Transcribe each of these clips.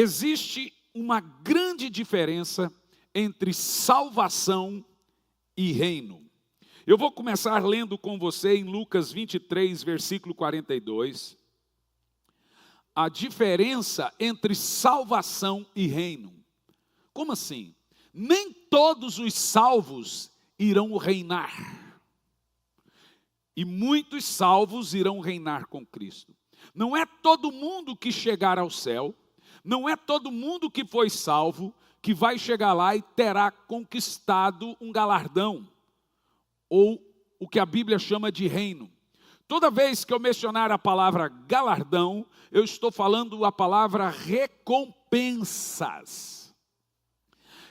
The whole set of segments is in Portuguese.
existe uma grande diferença entre salvação e reino. Eu vou começar lendo com você em Lucas 23, versículo 42. A diferença entre salvação e reino. Como assim? Nem todos os salvos irão reinar. E muitos salvos irão reinar com Cristo. Não é todo mundo que chegar ao céu, não é todo mundo que foi salvo, que vai chegar lá e terá conquistado um galardão, ou o que a Bíblia chama de reino. Toda vez que eu mencionar a palavra galardão, eu estou falando a palavra recompensas.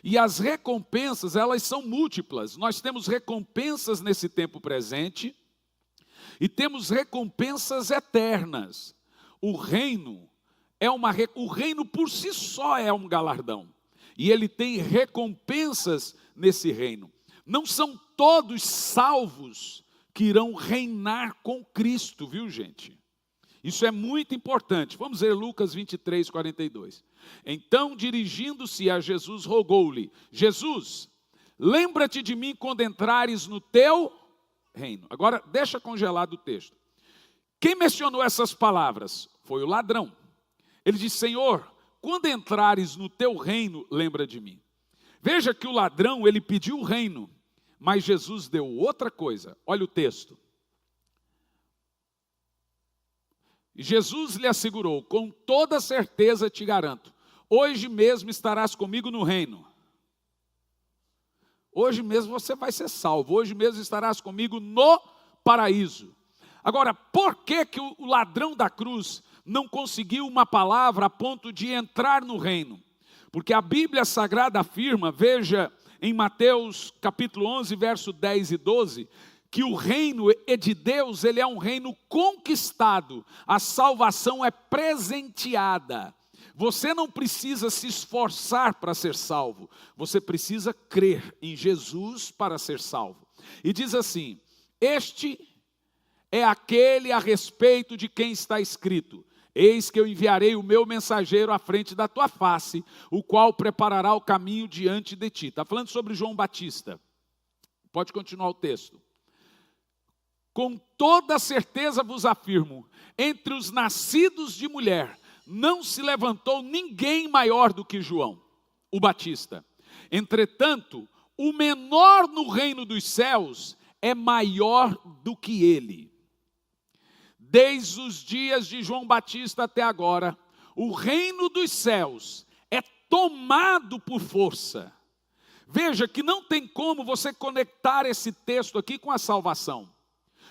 E as recompensas, elas são múltiplas. Nós temos recompensas nesse tempo presente e temos recompensas eternas. O reino o reino por si só é um galardão. E ele tem recompensas nesse reino. Não são todos salvos que irão reinar com Cristo, viu, gente? Isso é muito importante. Vamos ver Lucas 23, 42. Então, dirigindo-se a Jesus, rogou-lhe: Jesus, lembra-te de mim quando entrares no teu reino. Agora, deixa congelado o texto. Quem mencionou essas palavras? Foi o ladrão. Ele disse: Senhor, quando entrares no teu reino, lembra de mim. Veja que o ladrão, ele pediu o reino, mas Jesus deu outra coisa. Olha o texto. Jesus lhe assegurou: com toda certeza te garanto, hoje mesmo estarás comigo no reino. Hoje mesmo você vai ser salvo, hoje mesmo estarás comigo no paraíso. Agora, por que o ladrão da cruz não conseguiu uma palavra a ponto de entrar no reino? Porque a Bíblia Sagrada afirma, veja em Mateus capítulo 11, verso 10 e 12, que o reino é de Deus, ele é um reino conquistado, a salvação é presenteada. Você não precisa se esforçar para ser salvo, você precisa crer em Jesus para ser salvo. E diz assim: este é aquele a respeito de quem está escrito: eis que eu enviarei o meu mensageiro à frente da tua face, o qual preparará o caminho diante de ti. Está falando sobre João Batista. Pode continuar o texto. Com toda certeza vos afirmo, entre os nascidos de mulher, não se levantou ninguém maior do que João, o Batista. Entretanto, o menor no reino dos céus é maior do que ele. Desde os dias de João Batista até agora, o reino dos céus é tomado por força. Veja que não tem como você conectar esse texto aqui com a salvação.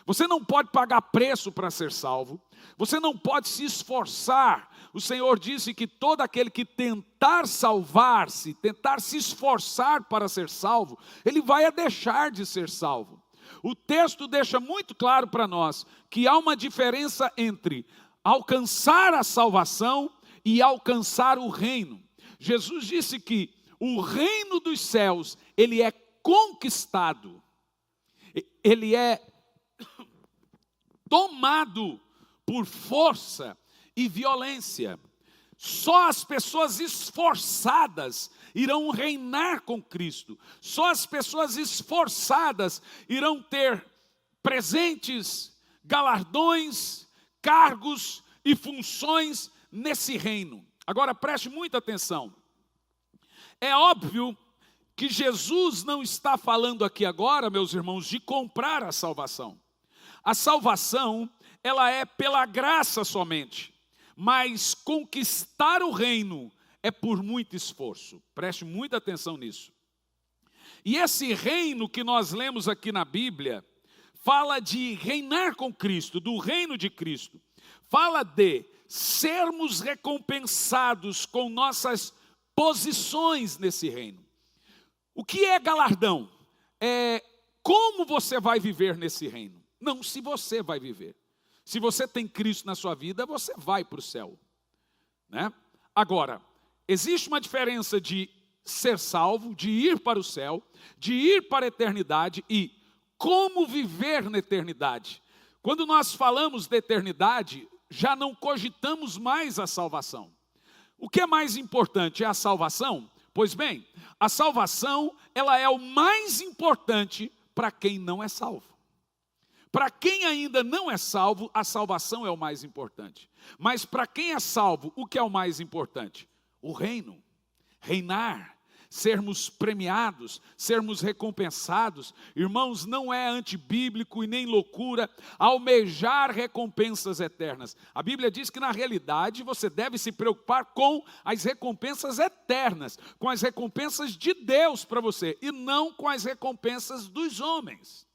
Você não pode pagar preço para ser salvo. Você não pode se esforçar. O Senhor disse que todo aquele que tentar salvar-se, tentar se esforçar para ser salvo, ele vai deixar de ser salvo. O texto deixa muito claro para nós que há uma diferença entre alcançar a salvação e alcançar o reino. Jesus disse que o reino dos céus, ele é conquistado, ele é tomado por força e violência. Só as pessoas esforçadas irão reinar com Cristo. Só as pessoas esforçadas irão ter presentes, galardões, cargos e funções nesse reino. Agora preste muita atenção. É óbvio que Jesus não está falando aqui agora, meus irmãos, de comprar a salvação. A salvação, ela é pela graça somente. Mas conquistar o reino é por muito esforço. Preste muita atenção nisso. E esse reino que nós lemos aqui na Bíblia, fala de reinar com Cristo, do reino de Cristo. Fala de sermos recompensados com nossas posições nesse reino. O que é galardão? É como você vai viver nesse reino. Não se você vai viver. Se você tem Cristo na sua vida, você vai para o céu, né? Agora, existe uma diferença de ser salvo, de ir para o céu, de ir para a eternidade e como viver na eternidade. Quando nós falamos de eternidade, já não cogitamos mais a salvação. O que é mais importante? É a salvação? Pois bem, a salvação, ela é o mais importante para quem não é salvo. Para quem ainda não é salvo, a salvação é o mais importante. Mas para quem é salvo, o que é o mais importante? O reino, reinar, sermos premiados, sermos recompensados. Irmãos, não é antibíblico e nem loucura almejar recompensas eternas. A Bíblia diz que na realidade você deve se preocupar com as recompensas eternas, com as recompensas de Deus para você, e não com as recompensas dos homens.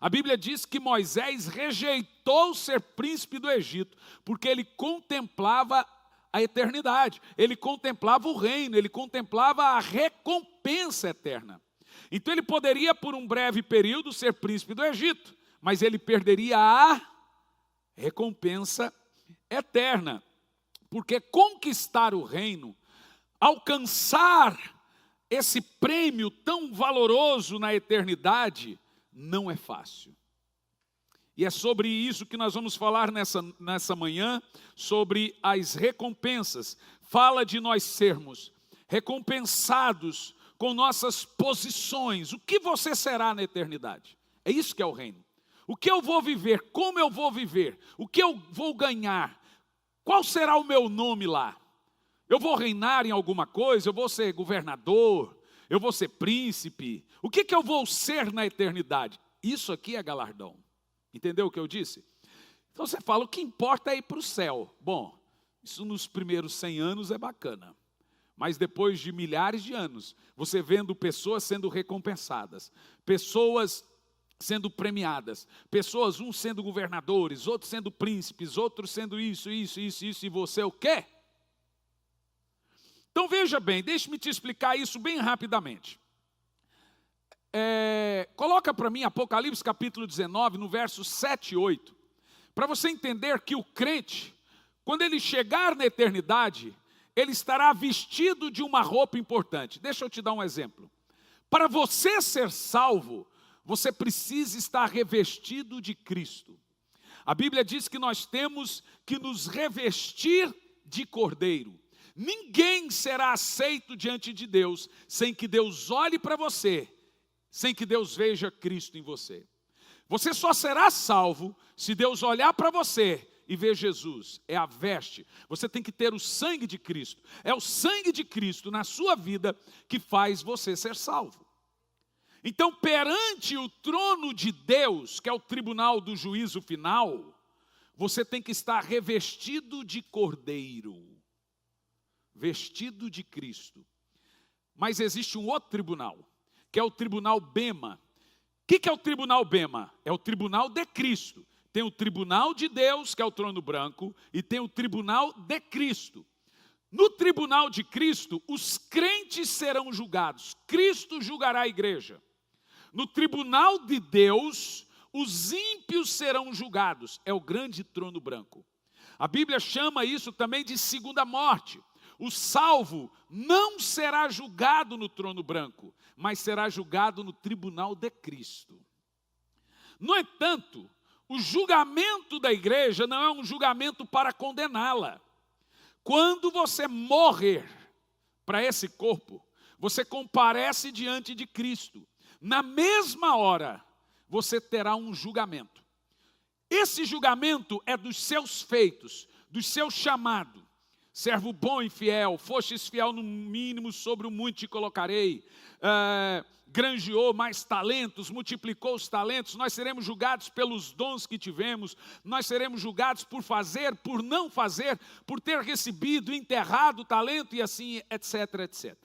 A Bíblia diz que Moisés rejeitou ser príncipe do Egito, porque ele contemplava a eternidade, ele contemplava o reino, ele contemplava a recompensa eterna. Então ele poderia por um breve período ser príncipe do Egito, mas ele perderia a recompensa eterna, porque conquistar o reino, alcançar esse prêmio tão valoroso na eternidade, não é fácil. E é sobre isso que nós vamos falar nessa manhã, sobre as recompensas. Fala de nós sermos recompensados com nossas posições. O que você será na eternidade? É isso que é o reino. O que eu vou viver? Como eu vou viver? O que eu vou ganhar? Qual será o meu nome lá? Eu vou reinar em alguma coisa? Eu vou ser governador? Eu vou ser príncipe? O que eu vou ser na eternidade? Isso aqui é galardão. Entendeu o que eu disse? Então você fala, o que importa é ir para o céu. Bom, isso nos primeiros 100 anos é bacana. Mas depois de milhares de anos, você vendo pessoas sendo recompensadas, pessoas sendo premiadas, pessoas, uns sendo governadores, outros sendo príncipes, outros sendo isso, e você o quê? Então veja bem, deixe-me te explicar isso bem rapidamente. Coloca para mim Apocalipse capítulo 19, no verso 7 e 8, para você entender que o crente, quando ele chegar na eternidade, ele estará vestido de uma roupa importante. Deixa eu te dar um exemplo. Para você ser salvo, você precisa estar revestido de Cristo. A Bíblia diz que nós temos que nos revestir de Cordeiro. Ninguém será aceito diante de Deus sem que Deus olhe para você, sem que Deus veja Cristo em você. Você só será salvo se Deus olhar para você e ver Jesus. É a veste. Você tem que ter o sangue de Cristo. É o sangue de Cristo na sua vida que faz você ser salvo. Então, perante o trono de Deus, que é o tribunal do juízo final, você tem que estar revestido de Cordeiro, vestido de Cristo. Mas existe um outro tribunal, que é o tribunal Bema. O que é o tribunal Bema? É o tribunal de Cristo. Tem o tribunal de Deus, que é o trono branco, e tem o tribunal de Cristo. No tribunal de Cristo, os crentes serão julgados. Cristo julgará a igreja. No tribunal de Deus, os ímpios serão julgados. É o grande trono branco. A Bíblia chama isso também de segunda morte. O salvo não será julgado no trono branco, mas será julgado no tribunal de Cristo. No entanto, o julgamento da igreja não é um julgamento para condená-la. Quando você morrer para esse corpo, você comparece diante de Cristo. Na mesma hora, você terá um julgamento. Esse julgamento é dos seus feitos, do seu chamado. Servo bom e fiel, fostes fiel no mínimo, sobre o muito te colocarei. Granjeou mais talentos, multiplicou os talentos. Nós seremos julgados pelos dons que tivemos. Nós seremos julgados por fazer, por não fazer, por ter recebido, enterrado o talento e assim, etc, etc.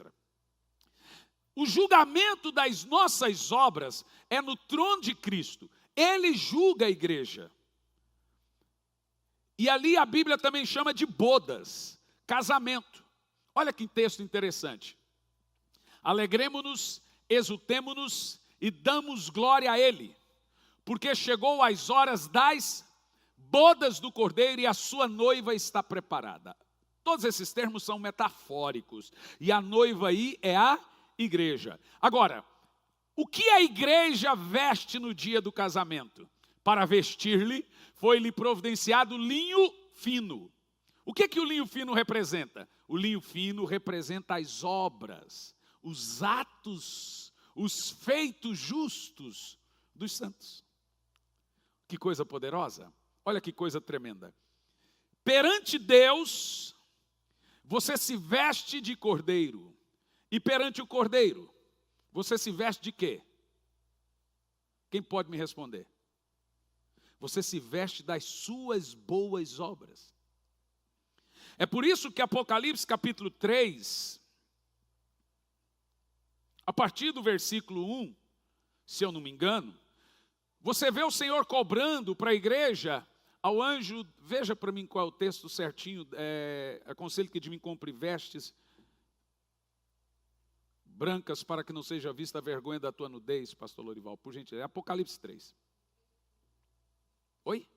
O julgamento das nossas obras é no trono de Cristo. Ele julga a igreja. E ali a Bíblia também chama de bodas, casamento. Olha que texto interessante. Alegremo-nos, exultemo-nos e damos glória a Ele, porque chegou as horas das bodas do Cordeiro e a sua noiva está preparada. Todos esses termos são metafóricos. E a noiva aí é a igreja. Agora, o que a igreja veste no dia do casamento? Para vestir-lhe, foi-lhe providenciado linho fino. O que o linho fino representa? O linho fino representa as obras, os atos, os feitos justos dos santos. Que coisa poderosa! Olha que coisa tremenda. Perante Deus, você se veste de cordeiro. E perante o cordeiro, você se veste de quê? Quem pode me responder? Você se veste das suas boas obras. É por isso que Apocalipse capítulo 3, a partir do versículo 1, se eu não me engano, você vê o Senhor cobrando para a igreja, ao anjo, veja para mim qual é o texto certinho, aconselho que de mim compre vestes brancas para que não seja vista a vergonha da tua nudez, pastor Lorival, por gentileza. É Apocalipse 3. Oi?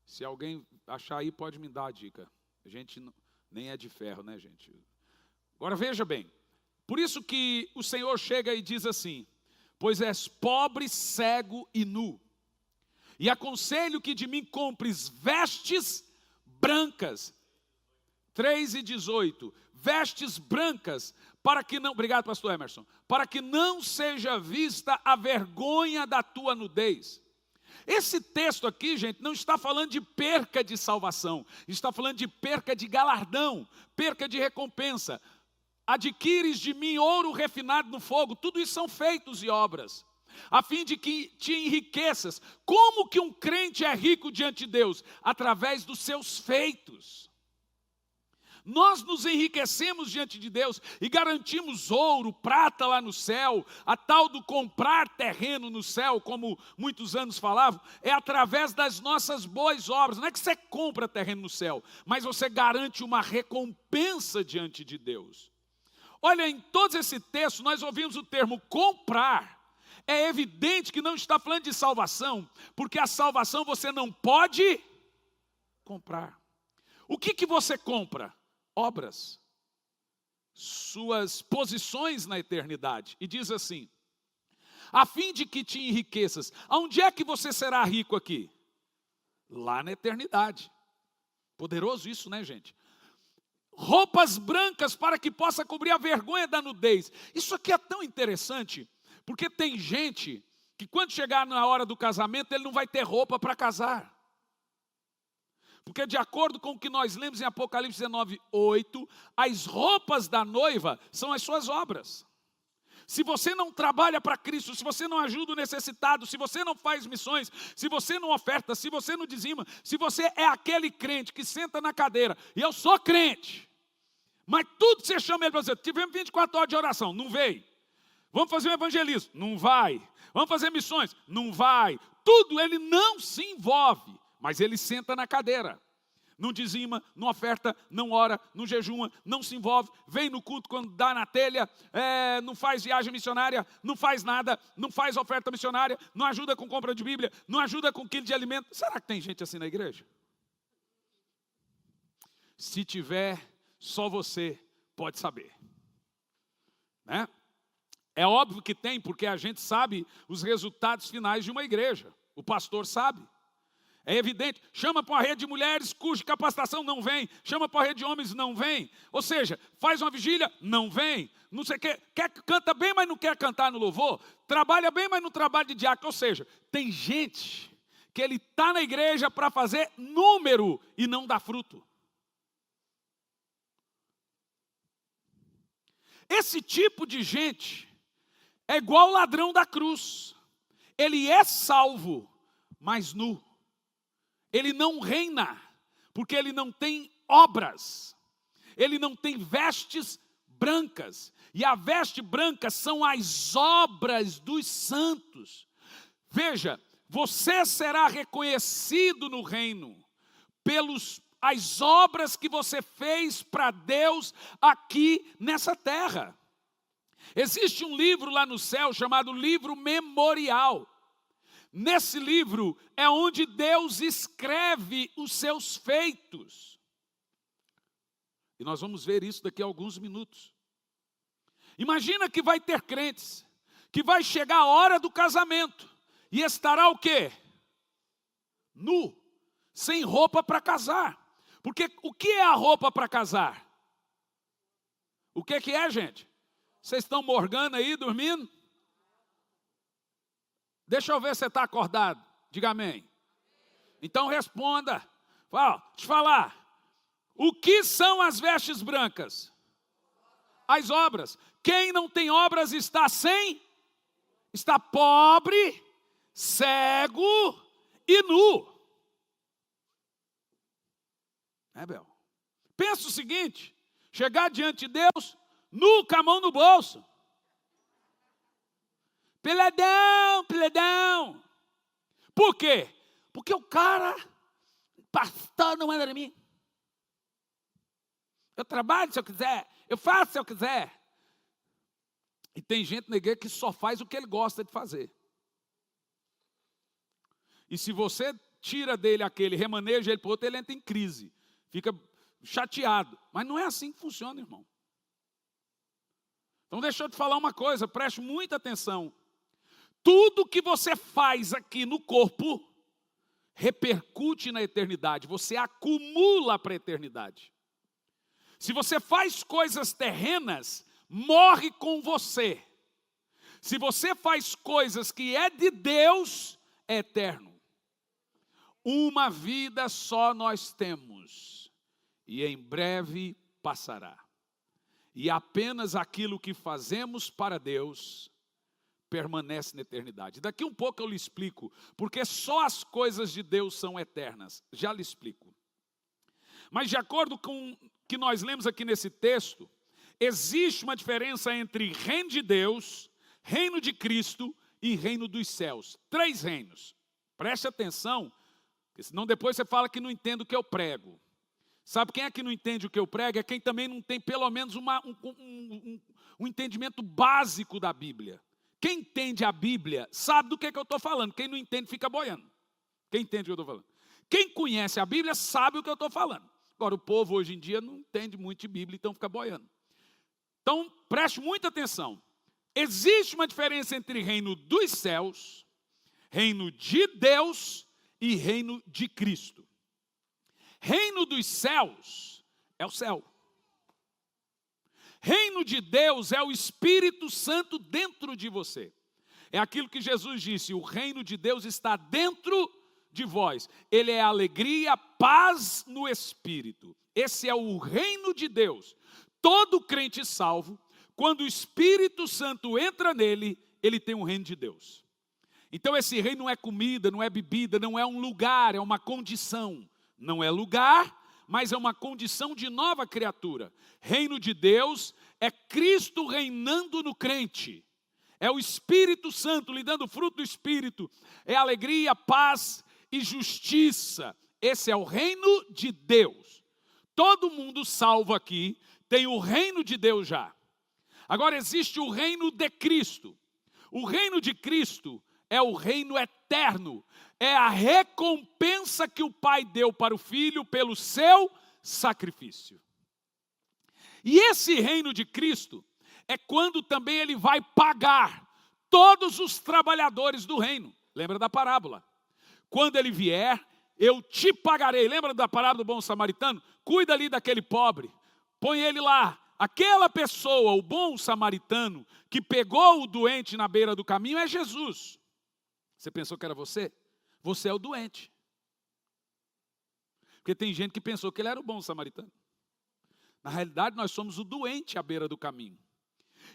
Se alguém achar aí, pode me dar a dica. A gente nem é de ferro, né, gente? Agora veja bem. Por isso que o Senhor chega e diz assim: pois és pobre, cego e nu. E aconselho que de mim compres vestes brancas. 3:18. Vestes brancas, para que não, obrigado pastor Emerson, para que não seja vista a vergonha da tua nudez. Esse texto aqui, gente, não está falando de perca de salvação, está falando de perca de galardão, perca de recompensa. Adquires de mim ouro refinado no fogo, tudo isso são feitos e obras, a fim de que te enriqueças. Como que um crente é rico diante de Deus? Através dos seus feitos. Nós nos enriquecemos diante de Deus e garantimos ouro, prata lá no céu. A tal do comprar terreno no céu, como muitos anos falavam, é através das nossas boas obras. Não é que você compra terreno no céu, mas você garante uma recompensa diante de Deus. Olha, em todos esse texto nós ouvimos o termo comprar. É evidente que não está falando de salvação, porque a salvação você não pode comprar. O que você compra? Obras, suas posições na eternidade. E diz assim: a fim de que te enriqueças. Aonde é que você será rico aqui? Lá na eternidade. Poderoso isso, né, gente? Roupas brancas para que possa cobrir a vergonha da nudez. Isso aqui é tão interessante, porque tem gente que quando chegar na hora do casamento, ele não vai ter roupa para casar. Porque de acordo com o que nós lemos em Apocalipse 19:8, as roupas da noiva são as suas obras. Se você não trabalha para Cristo, se você não ajuda o necessitado, se você não faz missões, se você não oferta, se você não dizima, se você é aquele crente que senta na cadeira, e eu sou crente, mas tudo você chama ele para dizer, tivemos 24 horas de oração, não veio. Vamos fazer um evangelismo, não vai. Vamos fazer missões, não vai. Tudo ele não se envolve. Mas ele senta na cadeira, não dizima, não oferta, não ora, não jejuma, não se envolve, vem no culto quando dá na telha, não faz viagem missionária, não faz nada, não faz oferta missionária, não ajuda com compra de Bíblia, não ajuda com quilo de alimento. Será que tem gente assim na igreja? Se tiver, só você pode saber, né? É óbvio que tem, porque a gente sabe os resultados finais de uma igreja, o pastor sabe. É evidente, chama para uma rede de mulheres cuja capacitação não vem, chama para uma rede de homens, não vem. Ou seja, faz uma vigília, não vem. Não sei o que, canta bem, mas não quer cantar no louvor. Trabalha bem, mas não trabalha de diácono. Ou seja, tem gente que ele está na igreja para fazer número e não dá fruto. Esse tipo de gente é igual o ladrão da cruz. Ele é salvo, mas nu. Ele não reina, porque ele não tem obras, ele não tem vestes brancas, e a veste branca são as obras dos santos. Veja, você será reconhecido no reino, pelas obras que você fez para Deus aqui nessa terra. Existe um livro lá no céu chamado Livro Memorial. Nesse livro é onde Deus escreve os seus feitos. E nós vamos ver isso daqui a alguns minutos. Imagina que vai ter crentes, que vai chegar a hora do casamento, e estará o quê? Nu, sem roupa para casar. Porque o que é a roupa para casar? O que é, gente? Vocês estão morgando aí, dormindo? Deixa eu ver se você está acordado. Diga amém. Então responda. Fala, deixa eu falar. O que são as vestes brancas? As obras. Quem não tem obras está está pobre, cego e nu. Bel? Pensa o seguinte, chegar diante de Deus, nu, com a mão no bolso. Peladão, peladão. Por quê? Porque o cara, pastor, não manda em mim. Eu trabalho se eu quiser, eu faço se eu quiser. E tem gente na igreja que só faz o que ele gosta de fazer. E se você tira dele aquele, remaneja ele para o outro, ele entra em crise. Fica chateado. Mas não é assim que funciona, irmão. Então deixa eu te falar uma coisa, preste muita atenção. Tudo que você faz aqui no corpo, repercute na eternidade. Você acumula para a eternidade. Se você faz coisas terrenas, morre com você. Se você faz coisas que é de Deus, é eterno. Uma vida só nós temos, e em breve passará. E apenas aquilo que fazemos para Deus permanece na eternidade. Daqui um pouco eu lhe explico, porque só as coisas de Deus são eternas. Já lhe explico. Mas de acordo com o que nós lemos aqui nesse texto, existe uma diferença entre reino de Deus, reino de Cristo e reino dos céus. 3 reinos. Preste atenção, porque senão depois você fala que não entende o que eu prego. Sabe quem é que não entende o que eu prego? É quem também não tem pelo menos um entendimento básico da Bíblia. Quem entende a Bíblia sabe do que eu estou falando. Quem não entende fica boiando. Quem entende o que eu estou falando? Quem conhece a Bíblia sabe o que eu estou falando. Agora, o povo hoje em dia não entende muito de Bíblia, então fica boiando. Então, preste muita atenção. Existe uma diferença entre reino dos céus, reino de Deus e reino de Cristo. Reino dos céus é o céu. Reino de Deus é o Espírito Santo dentro de você. É aquilo que Jesus disse, o reino de Deus está dentro de vós. Ele é alegria, paz no Espírito. Esse é o reino de Deus. Todo crente salvo, quando o Espírito Santo entra nele, ele tem um reino de Deus. Então esse reino não é comida, não é bebida, não é um lugar, é uma condição. Não é lugar, mas é uma condição de nova criatura. Reino de Deus é Cristo reinando no crente. É o Espírito Santo lhe dando fruto do Espírito. É alegria, paz e justiça. Esse é o reino de Deus. Todo mundo salvo aqui tem o reino de Deus já. Agora existe o reino de Cristo. O reino de Cristo é o reino eterno. É a recompensa que o Pai deu para o Filho pelo seu sacrifício. E esse reino de Cristo é quando também ele vai pagar todos os trabalhadores do reino. Lembra da parábola? Quando ele vier, eu te pagarei. Lembra da parábola do bom samaritano? Cuida ali daquele pobre. Põe ele lá. Aquela pessoa, o bom samaritano, que pegou o doente na beira do caminho é Jesus. Você pensou que era você? Você é o doente. Porque tem gente que pensou que ele era o bom samaritano. Na realidade, nós somos o doente à beira do caminho.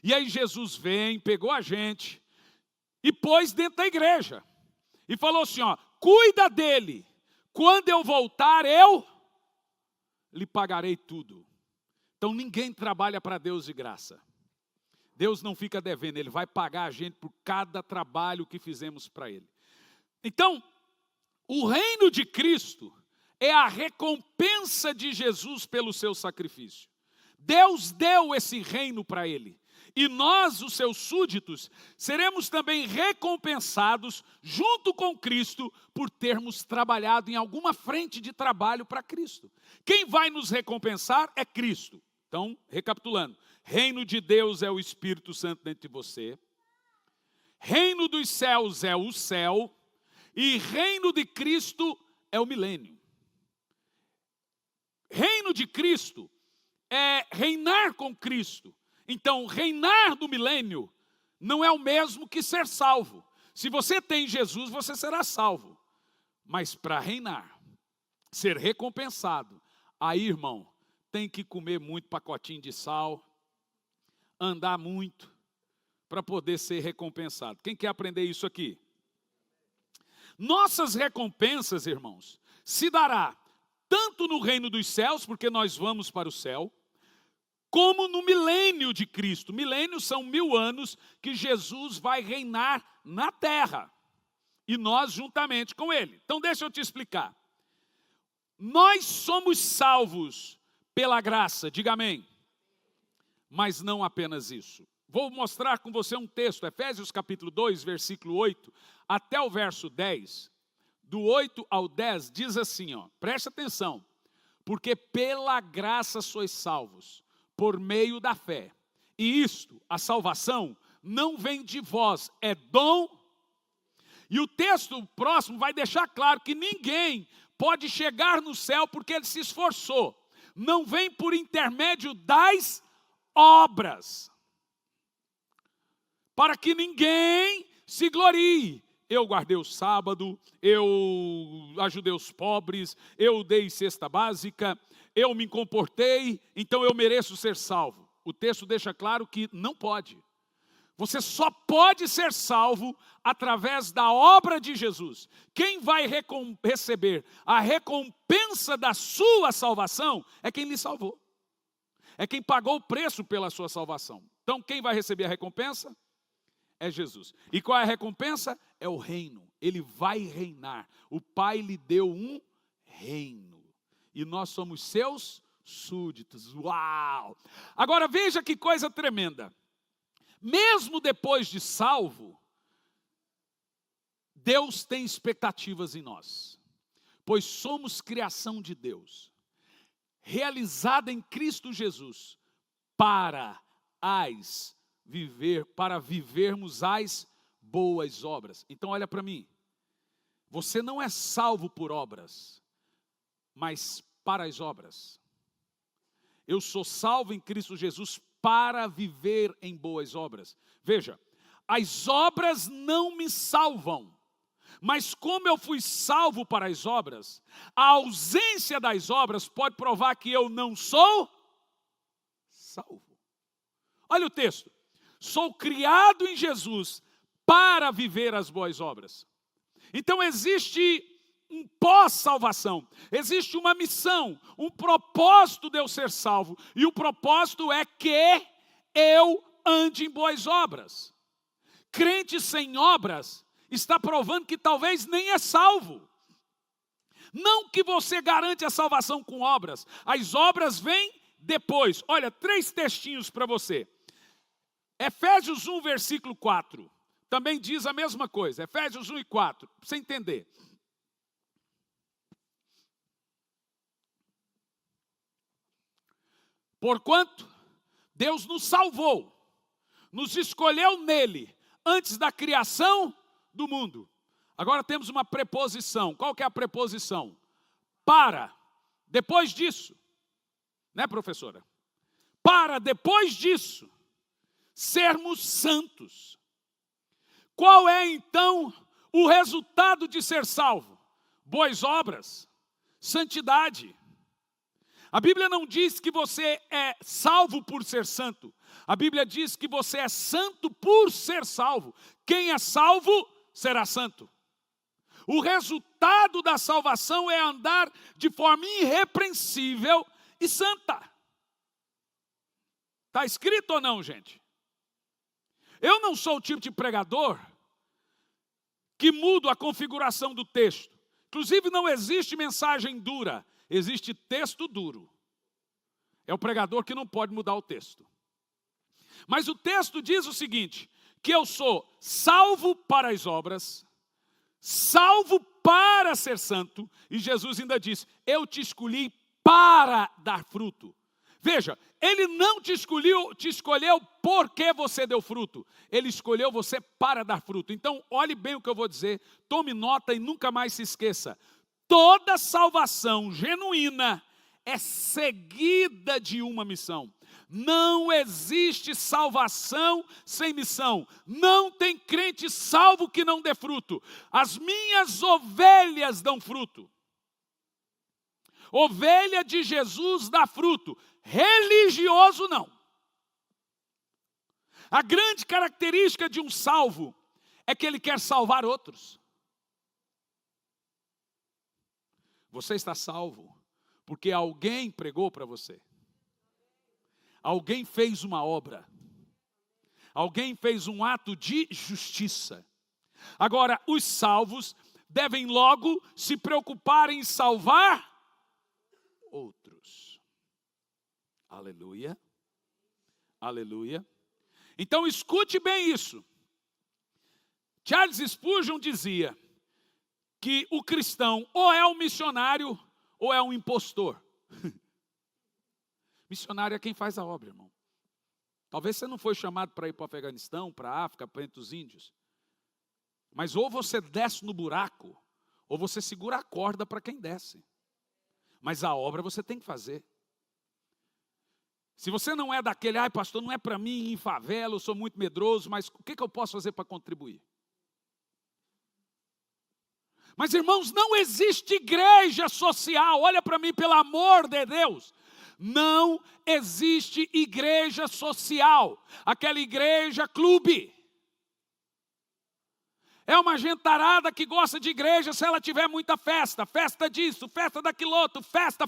E aí Jesus vem, pegou a gente e pôs dentro da igreja. E falou assim, ó, cuida dele. Quando eu voltar, eu lhe pagarei tudo. Então ninguém trabalha para Deus de graça. Deus não fica devendo, Ele vai pagar a gente por cada trabalho que fizemos para Ele. Então, o reino de Cristo é a recompensa de Jesus pelo seu sacrifício. Deus deu esse reino para Ele. E nós, os seus súditos, seremos também recompensados junto com Cristo por termos trabalhado em alguma frente de trabalho para Cristo. Quem vai nos recompensar é Cristo. Então, recapitulando, reino de Deus é o Espírito Santo dentro de você, reino dos céus é o céu, e reino de Cristo é o milênio. reino de Cristo é reinar com Cristo. Então, reinar no milênio não é o mesmo que ser salvo. Se você tem Jesus, você será salvo. Mas para reinar, ser recompensado, aí, irmão, tem que comer muito pacotinho de sal, andar muito, para poder ser recompensado. Quem quer aprender isso aqui? Nossas recompensas, irmãos, se dará tanto no reino dos céus, porque nós vamos para o céu, como no milênio de Cristo. Milênios são 1000 anos que Jesus vai reinar na terra. E nós juntamente com Ele. Então deixa eu te explicar. Nós somos salvos pela graça, diga amém. Mas não apenas isso. Vou mostrar com você um texto, Efésios capítulo 2, versículo 8, até o verso 10. Do 8 ao 10 diz assim, ó, preste atenção. Porque pela graça sois salvos, por meio da fé. E isto, a salvação, não vem de vós, é dom. E o texto próximo vai deixar claro que ninguém pode chegar no céu porque ele se esforçou. Não vem por intermédio das obras. Para que ninguém se glorie. Eu guardei o sábado, eu ajudei os pobres, eu dei cesta básica, eu me comportei, então eu mereço ser salvo. O texto deixa claro que não pode. Você só pode ser salvo através da obra de Jesus. Quem vai receber a recompensa da sua salvação é quem lhe salvou. É quem pagou o preço pela sua salvação. Então quem vai receber a recompensa? É Jesus. E qual é a recompensa? É o reino. Ele vai reinar. O Pai lhe deu um reino. E nós somos seus súditos. Uau! Agora veja que coisa tremenda. Mesmo depois de salvo, Deus tem expectativas em nós. Pois somos criação de Deus. Realizada em Cristo Jesus. Para vivermos as boas obras. Então olha para mim, você não é salvo por obras, mas para as obras. Eu sou salvo em Cristo Jesus para viver em boas obras. Veja, as obras não me salvam, mas como eu fui salvo para as obras, a ausência das obras pode provar que eu não sou salvo. Olha o texto. Sou criado em Jesus para viver as boas obras. Então existe um pós-salvação, existe uma missão, um propósito de eu ser salvo. E o propósito é que eu ande em boas obras. Crente sem obras está provando que talvez nem é salvo. Não que você garante a salvação com obras. As obras vêm depois. Olha, 3 textinhos para você. Efésios 1, versículo 4, também diz a mesma coisa, Efésios 1 e 4, para você entender. Porquanto Deus nos salvou, nos escolheu nele, antes da criação do mundo. Agora temos uma preposição, qual que é a preposição? Para, depois disso, né, professora? Para, depois disso, sermos santos. Qual é então o resultado de ser salvo? Boas obras, santidade. A Bíblia não diz que você é salvo por ser santo. A Bíblia diz que você é santo por ser salvo. Quem é salvo será santo. O resultado da salvação é andar de forma irrepreensível e santa. Está escrito ou não, gente? Eu não sou o tipo de pregador que mudo a configuração do texto. Inclusive não existe mensagem dura, existe texto duro. É o pregador que não pode mudar o texto. Mas o texto diz o seguinte, que eu sou salvo para as obras, salvo para ser santo, e Jesus ainda diz, eu te escolhi para dar fruto. Veja, ele não te escolheu porque você deu fruto. Ele escolheu você para dar fruto. Então, olhe bem o que eu vou dizer. Tome nota e nunca mais se esqueça. Toda salvação genuína é seguida de uma missão. Não existe salvação sem missão. Não tem crente salvo que não dê fruto. As minhas ovelhas dão fruto. Ovelha de Jesus dá fruto. Religioso não. A grande característica de um salvo é que ele quer salvar outros. Você está salvo porque alguém pregou para você. Alguém fez uma obra. Alguém fez um ato de justiça. Agora, os salvos devem logo se preocupar em salvar outros. Aleluia. Aleluia. Então, escute bem isso. Charles Spurgeon dizia que o cristão ou é um missionário ou é um impostor. Missionário é quem faz a obra, irmão. Talvez você não foi chamado para ir para o Afeganistão, para a África, para entre os índios. Mas ou você desce no buraco, ou você segura a corda para quem desce. Mas a obra você tem que fazer. Se você não é daquele, ai pastor, não é para mim ir em favela, eu sou muito medroso, mas o que eu posso fazer para contribuir? Mas irmãos, não existe igreja social, olha para mim pelo amor de Deus. Não existe igreja social, aquela igreja clube. É uma gentarada que gosta de igreja se ela tiver muita festa. Festa disso, festa daquilo outro, festa.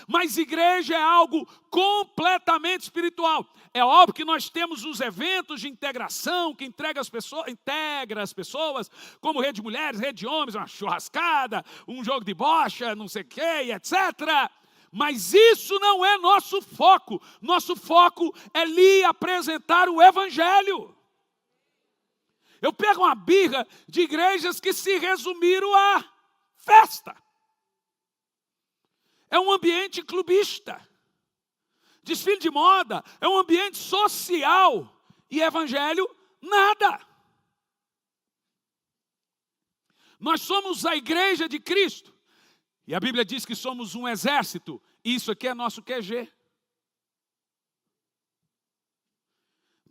Mas igreja é algo completamente espiritual. É óbvio que nós temos os eventos de integração que integra as pessoas, como rede de mulheres, rede de homens, uma churrascada, um jogo de bocha, não sei o que, etc. Mas isso não é nosso foco. Nosso foco é lhe apresentar o evangelho. Eu pego uma birra de igrejas que se resumiram a festa. É um ambiente clubista. Desfile de moda é um ambiente social. E evangelho, nada. Nós somos a igreja de Cristo. E a Bíblia diz que somos um exército. Isso aqui é nosso QG.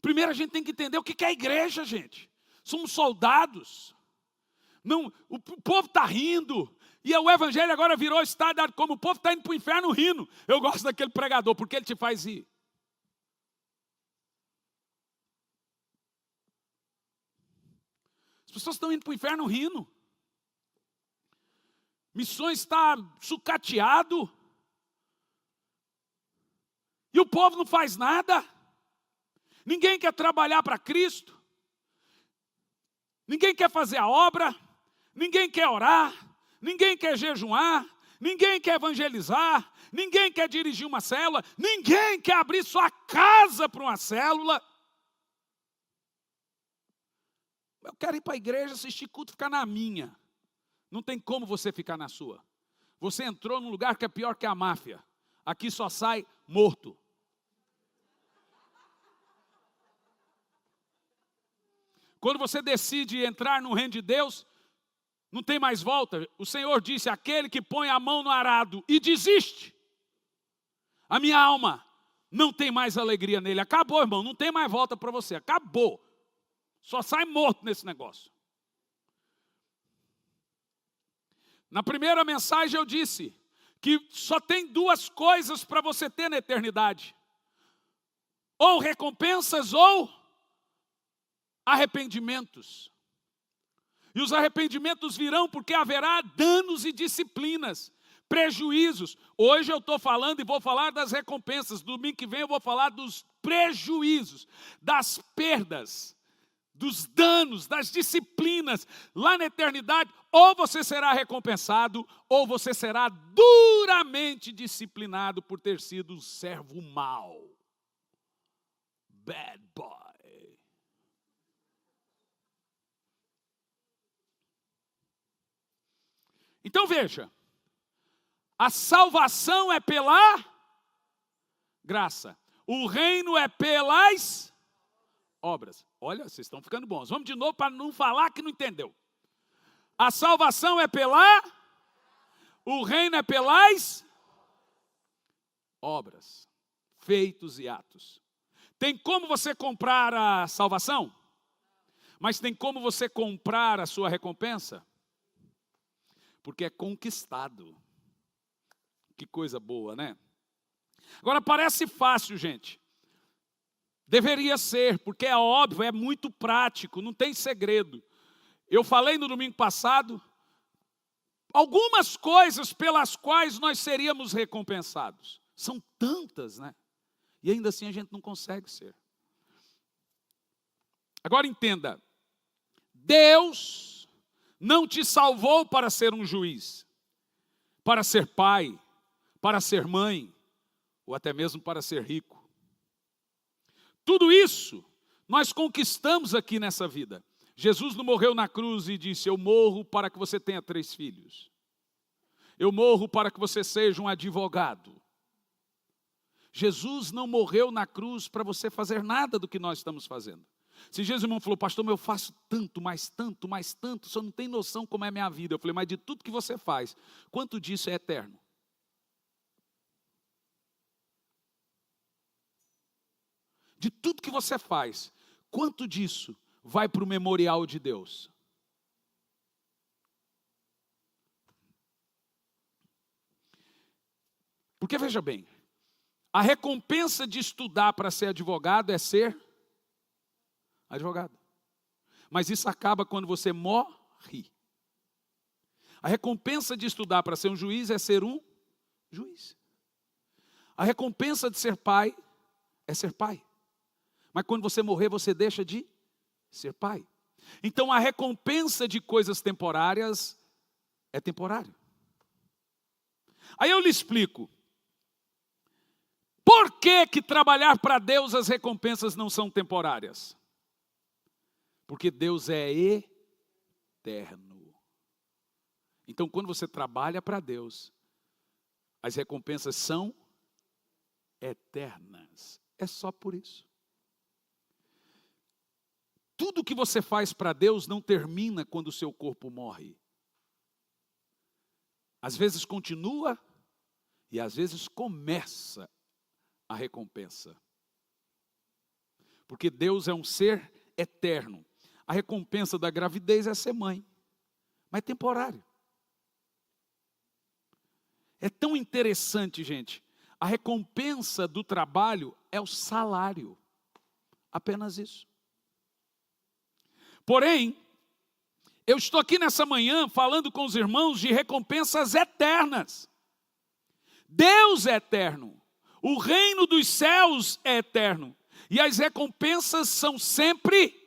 Primeiro a gente tem que entender o que é a igreja, gente. Somos soldados. Não, o povo está rindo. E o evangelho agora virou estado como o povo está indo para o inferno rindo. Eu gosto daquele pregador, porque ele te faz rir. As pessoas estão indo para o inferno rindo. Missões está sucateado. E o povo não faz nada. Ninguém quer trabalhar para Cristo. Ninguém quer fazer a obra, ninguém quer orar, ninguém quer jejuar, ninguém quer evangelizar, ninguém quer dirigir uma célula, ninguém quer abrir sua casa para uma célula. Eu quero ir para a igreja, assistir culto, ficar na minha. Não tem como você ficar na sua. Você entrou num lugar que é pior que a máfia. Aqui só sai morto. Quando você decide entrar no reino de Deus, não tem mais volta. O Senhor disse, aquele que põe a mão no arado e desiste, a minha alma não tem mais alegria nele. Acabou, irmão, não tem mais volta para você, acabou. Só sai morto nesse negócio. Na primeira mensagem eu disse que só tem duas coisas para você ter na eternidade. Ou recompensas ou arrependimentos. E os arrependimentos virão porque haverá danos e disciplinas, prejuízos. Hoje eu estou falando e vou falar das recompensas. Domingo que vem eu vou falar dos prejuízos, das perdas, dos danos, das disciplinas. Lá na eternidade, ou você será recompensado, ou você será duramente disciplinado por ter sido um servo mau. Bad boy. Então veja, a salvação é pela graça, o reino é pelas obras. Olha, vocês estão ficando bons. Vamos de novo para não falar que não entendeu. A salvação é pela, o reino é pelas Obras, feitos e atos. Tem como você comprar a salvação? Mas tem como você comprar a sua recompensa? Porque é conquistado. Que coisa boa, né? Agora parece fácil, gente. Deveria ser, porque é óbvio, é muito prático, não tem segredo. Eu falei no domingo passado, algumas coisas pelas quais nós seríamos recompensados. São tantas, né? E ainda assim a gente não consegue ser. Agora entenda, Deus não te salvou para ser um juiz, para ser pai, para ser mãe, ou até mesmo para ser rico. Tudo isso nós conquistamos aqui nessa vida. Jesus não morreu na cruz e disse, eu morro para que você tenha 3 filhos. Eu morro para que você seja um advogado. Jesus não morreu na cruz para você fazer nada do que nós estamos fazendo. Se Jesus irmão falou, pastor, eu faço tanto, mais tanto, mais tanto, só não tem noção como é a minha vida. Eu falei, mas de tudo que você faz, quanto disso é eterno? De tudo que você faz, quanto disso vai para o memorial de Deus? Porque veja bem, a recompensa de estudar para ser advogado é ser advogado. Mas isso acaba quando você morre. A recompensa de estudar para ser um juiz é ser um juiz. A recompensa de ser pai é ser pai. Mas quando você morrer, você deixa de ser pai. Então a recompensa de coisas temporárias é temporário. Aí eu lhe explico. Por que que trabalhar para Deus as recompensas não são temporárias? Porque Deus é eterno. Então quando você trabalha para Deus, as recompensas são eternas. É só por isso. Tudo que você faz para Deus não termina quando o seu corpo morre. Às vezes continua e às vezes começa a recompensa. Porque Deus é um ser eterno. A recompensa da gravidez é ser mãe, mas é temporário. É tão interessante, gente. A recompensa do trabalho é o salário. Apenas isso. Porém, eu estou aqui nessa manhã falando com os irmãos de recompensas eternas. Deus é eterno. O reino dos céus é eterno. E as recompensas são sempre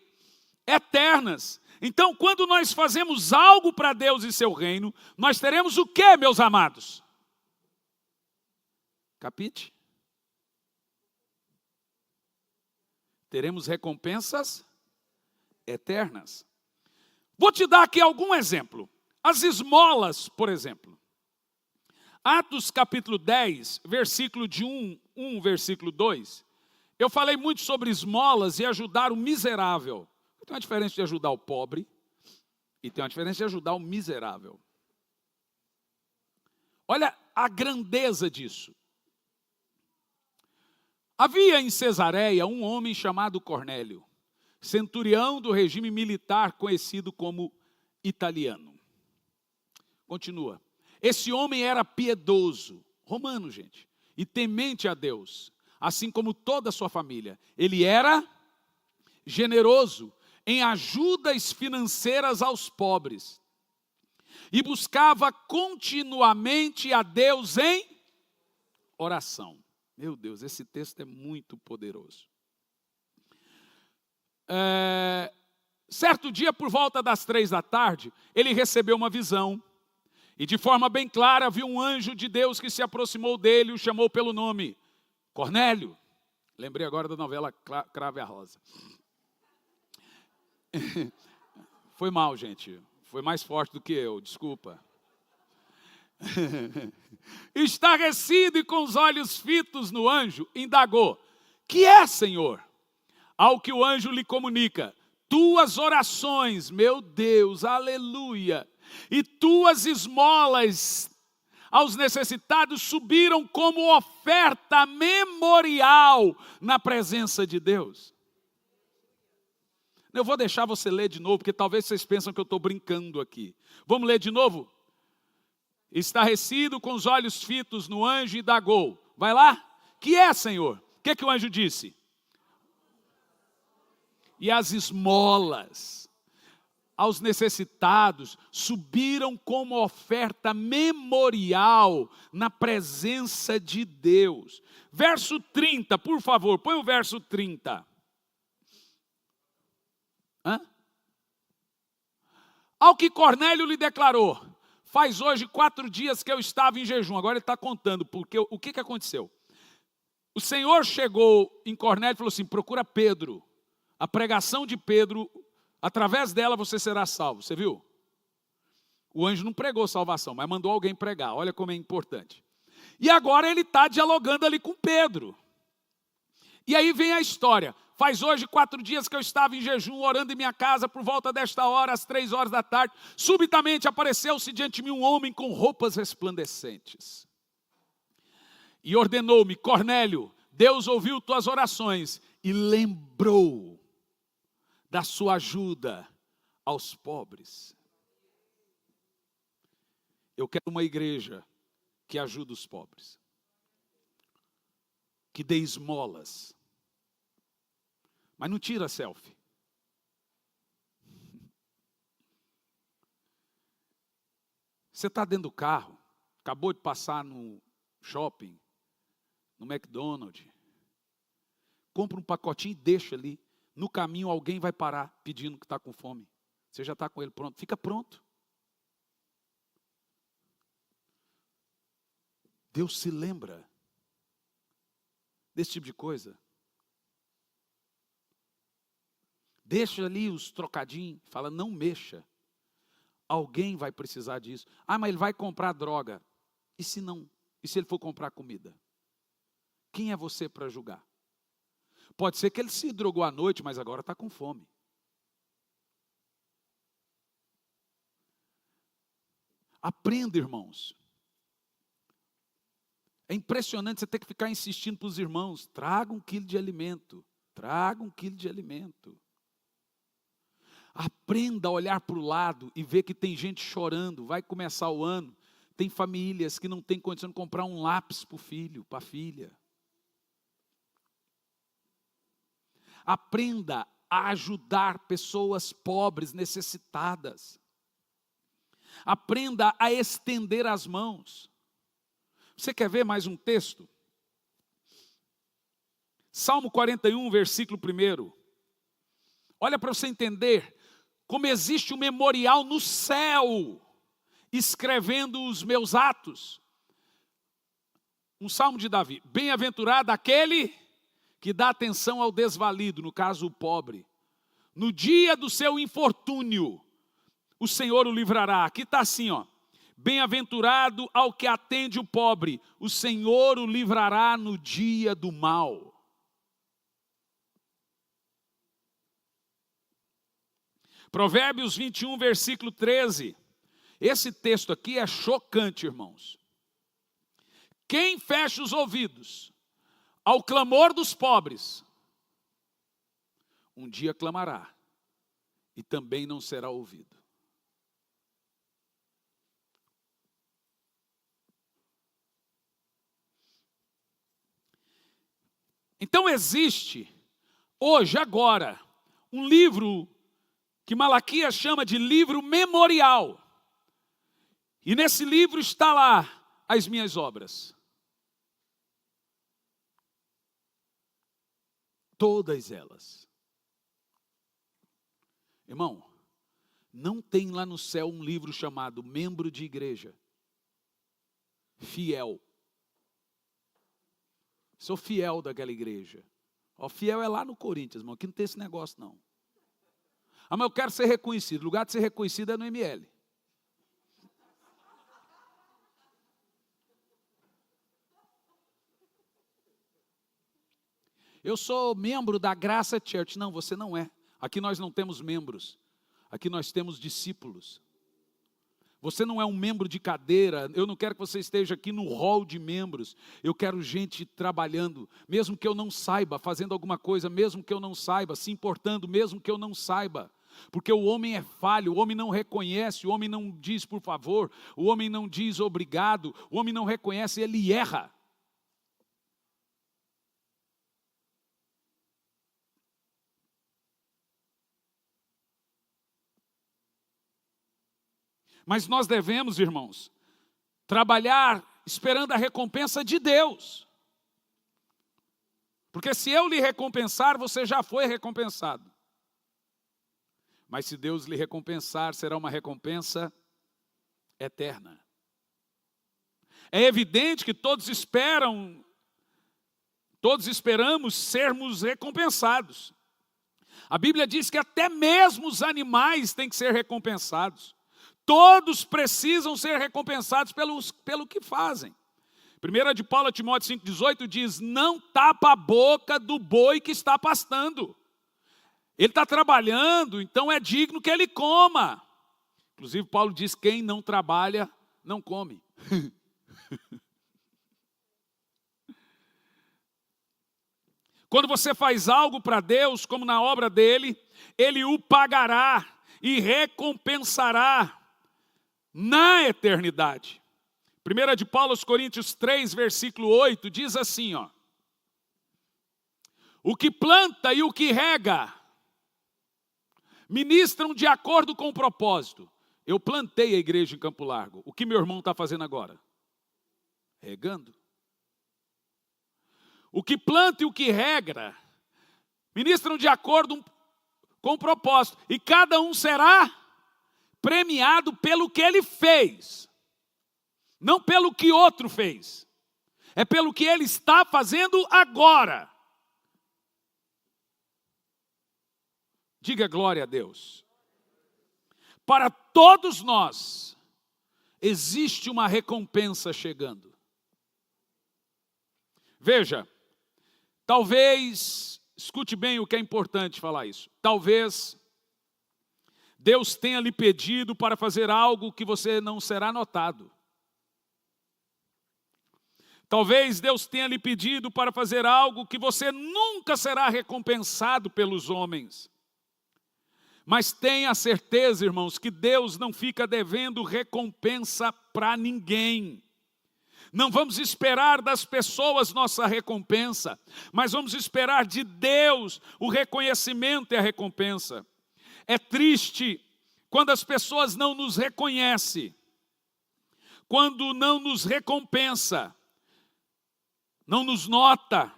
eternas. Então, quando nós fazemos algo para Deus e seu reino, nós teremos o quê, meus amados? Capite? Teremos recompensas eternas. Vou te dar aqui algum exemplo. As esmolas, por exemplo. Atos capítulo 10, versículo de 1, versículo 2. Eu falei muito sobre esmolas e ajudar o miserável. Tem uma diferença de ajudar o pobre e tem uma diferença de ajudar o miserável. Olha a grandeza disso. Havia em Cesareia um homem chamado Cornélio, centurião do regime militar conhecido como italiano. Continua. Esse homem era piedoso, romano, gente, e temente a Deus, assim como toda a sua família. Ele era generoso em ajudas financeiras aos pobres e buscava continuamente a Deus em oração. Meu Deus, esse texto é muito poderoso. Certo dia, por volta das 3h, ele recebeu uma visão. E de forma bem clara, viu um anjo de Deus que se aproximou dele e o chamou pelo nome. Cornélio. Lembrei agora da novela Cravo e a Rosa. Foi mal, gente. Foi mais forte do que eu, desculpa. Estarrecido e com os olhos fitos no anjo, indagou. Que é, Senhor? Ao que o anjo lhe comunica. Tuas orações, meu Deus, aleluia. E tuas esmolas, aos necessitados subiram como oferta memorial na presença de Deus. Eu vou deixar você ler de novo, porque talvez vocês pensam que eu estou brincando aqui. Vamos ler de novo? Estarrecido, com os olhos fitos no anjo, indagou. Vai lá? Que é, Senhor? O que o anjo disse? E as esmolas aos necessitados subiram como oferta memorial na presença de Deus. Verso 30, por favor, põe o verso 30. Ao que Cornélio lhe declarou: faz hoje 4 dias que eu estava em jejum. Agora ele está contando, porque o que aconteceu? O Senhor chegou em Cornélio e falou assim: procura Pedro. A pregação de Pedro, através dela você será salvo. Você viu? O anjo não pregou salvação, mas mandou alguém pregar. Olha como é importante. E agora ele está dialogando ali com Pedro. E aí vem a história. Faz hoje 4 dias que eu estava em jejum, orando em minha casa, por volta desta hora, às 3 horas da tarde. Subitamente apareceu-se diante de mim um homem com roupas resplandecentes. E ordenou-me: Cornélio, Deus ouviu tuas orações e lembrou da sua ajuda aos pobres. Eu quero uma igreja que ajude os pobres, que dê esmolas, mas não tira selfie. Você está dentro do carro, acabou de passar no shopping, no McDonald's, compra um pacotinho e deixa ali. No caminho alguém vai parar pedindo que está com fome. Você já está com ele pronto, fica pronto. Deus se lembra desse tipo de coisa. Deixa ali os trocadinhos, fala, não mexa. Alguém vai precisar disso. Ah, mas ele vai comprar droga. E se não? E se ele for comprar comida? Quem é você para julgar? Pode ser que ele se drogou à noite, mas agora está com fome. Aprenda, irmãos. É impressionante você ter que ficar insistindo para os irmãos: traga 1 quilo de alimento, traga 1 quilo de alimento. Aprenda a olhar para o lado e ver que tem gente chorando. Vai começar o ano, tem famílias que não têm condição de comprar um lápis para o filho, para a filha. Aprenda a ajudar pessoas pobres, necessitadas. Aprenda a estender as mãos. Você quer ver mais um texto? Salmo 41, versículo 1. Olha para você entender como existe um memorial no céu, escrevendo os meus atos. Um salmo de Davi: bem-aventurado aquele que dá atenção ao desvalido, no caso o pobre. No dia do seu infortúnio, o Senhor o livrará. Aqui está assim, ó: bem-aventurado ao que atende o pobre, o Senhor o livrará no dia do mal. Provérbios 21, versículo 13. Esse texto aqui é chocante, irmãos. Quem fecha os ouvidos ao clamor dos pobres, um dia clamará e também não será ouvido. Então existe, hoje, agora, um livro que Malaquias chama de livro memorial. E nesse livro está lá as minhas obras. Todas elas. Irmão, não tem lá no céu um livro chamado membro de igreja. Fiel. Sou fiel daquela igreja. O fiel é lá no Corinthians, irmão. Aqui não tem esse negócio, não. Ah, mas eu quero ser reconhecido. O lugar de ser reconhecido é no ML. Eu sou membro da Graça Church. Não, você não é. Aqui nós não temos membros. Aqui nós temos discípulos. Você não é um membro de cadeira. Eu não quero que você esteja aqui no hall de membros. Eu quero gente trabalhando, mesmo que eu não saiba, fazendo alguma coisa, mesmo que eu não saiba, se importando, mesmo que eu não saiba. Porque o homem é falho, o homem não reconhece, o homem não diz por favor, o homem não diz obrigado, o homem não reconhece, ele erra. Mas nós devemos, irmãos, trabalhar esperando a recompensa de Deus. Porque se eu lhe recompensar, você já foi recompensado. Mas se Deus lhe recompensar, será uma recompensa eterna. É evidente que todos esperamos sermos recompensados. A Bíblia diz que até mesmo os animais têm que ser recompensados. Todos precisam ser recompensados pelo que fazem. 1 de Paulo a Timóteo 5,18 diz, não tapa a boca do boi que está pastando. Ele está trabalhando, então é digno que ele coma. Inclusive Paulo diz, quem não trabalha, não come. Quando você faz algo para Deus, como na obra dele, ele o pagará e recompensará na eternidade. 1 de Paulo aos Coríntios 3, versículo 8, diz assim, ó. O que planta e o que rega, ministram de acordo com o propósito. Eu plantei a igreja em Campo Largo. O que meu irmão está fazendo agora? Regando. O que planta e o que rega, ministram de acordo com o propósito. E cada um será premiado pelo que ele fez, não pelo que outro fez, é pelo que ele está fazendo agora. Diga glória a Deus. Para todos nós, existe uma recompensa chegando. Veja, talvez, escute bem o que é importante falar isso, talvez Deus tenha lhe pedido para fazer algo que você não será notado. Talvez Deus tenha lhe pedido para fazer algo que você nunca será recompensado pelos homens. Mas tenha certeza, irmãos, que Deus não fica devendo recompensa para ninguém. Não vamos esperar das pessoas nossa recompensa, mas vamos esperar de Deus o reconhecimento e a recompensa. É triste quando as pessoas não nos reconhecem, quando não nos recompensa, não nos nota.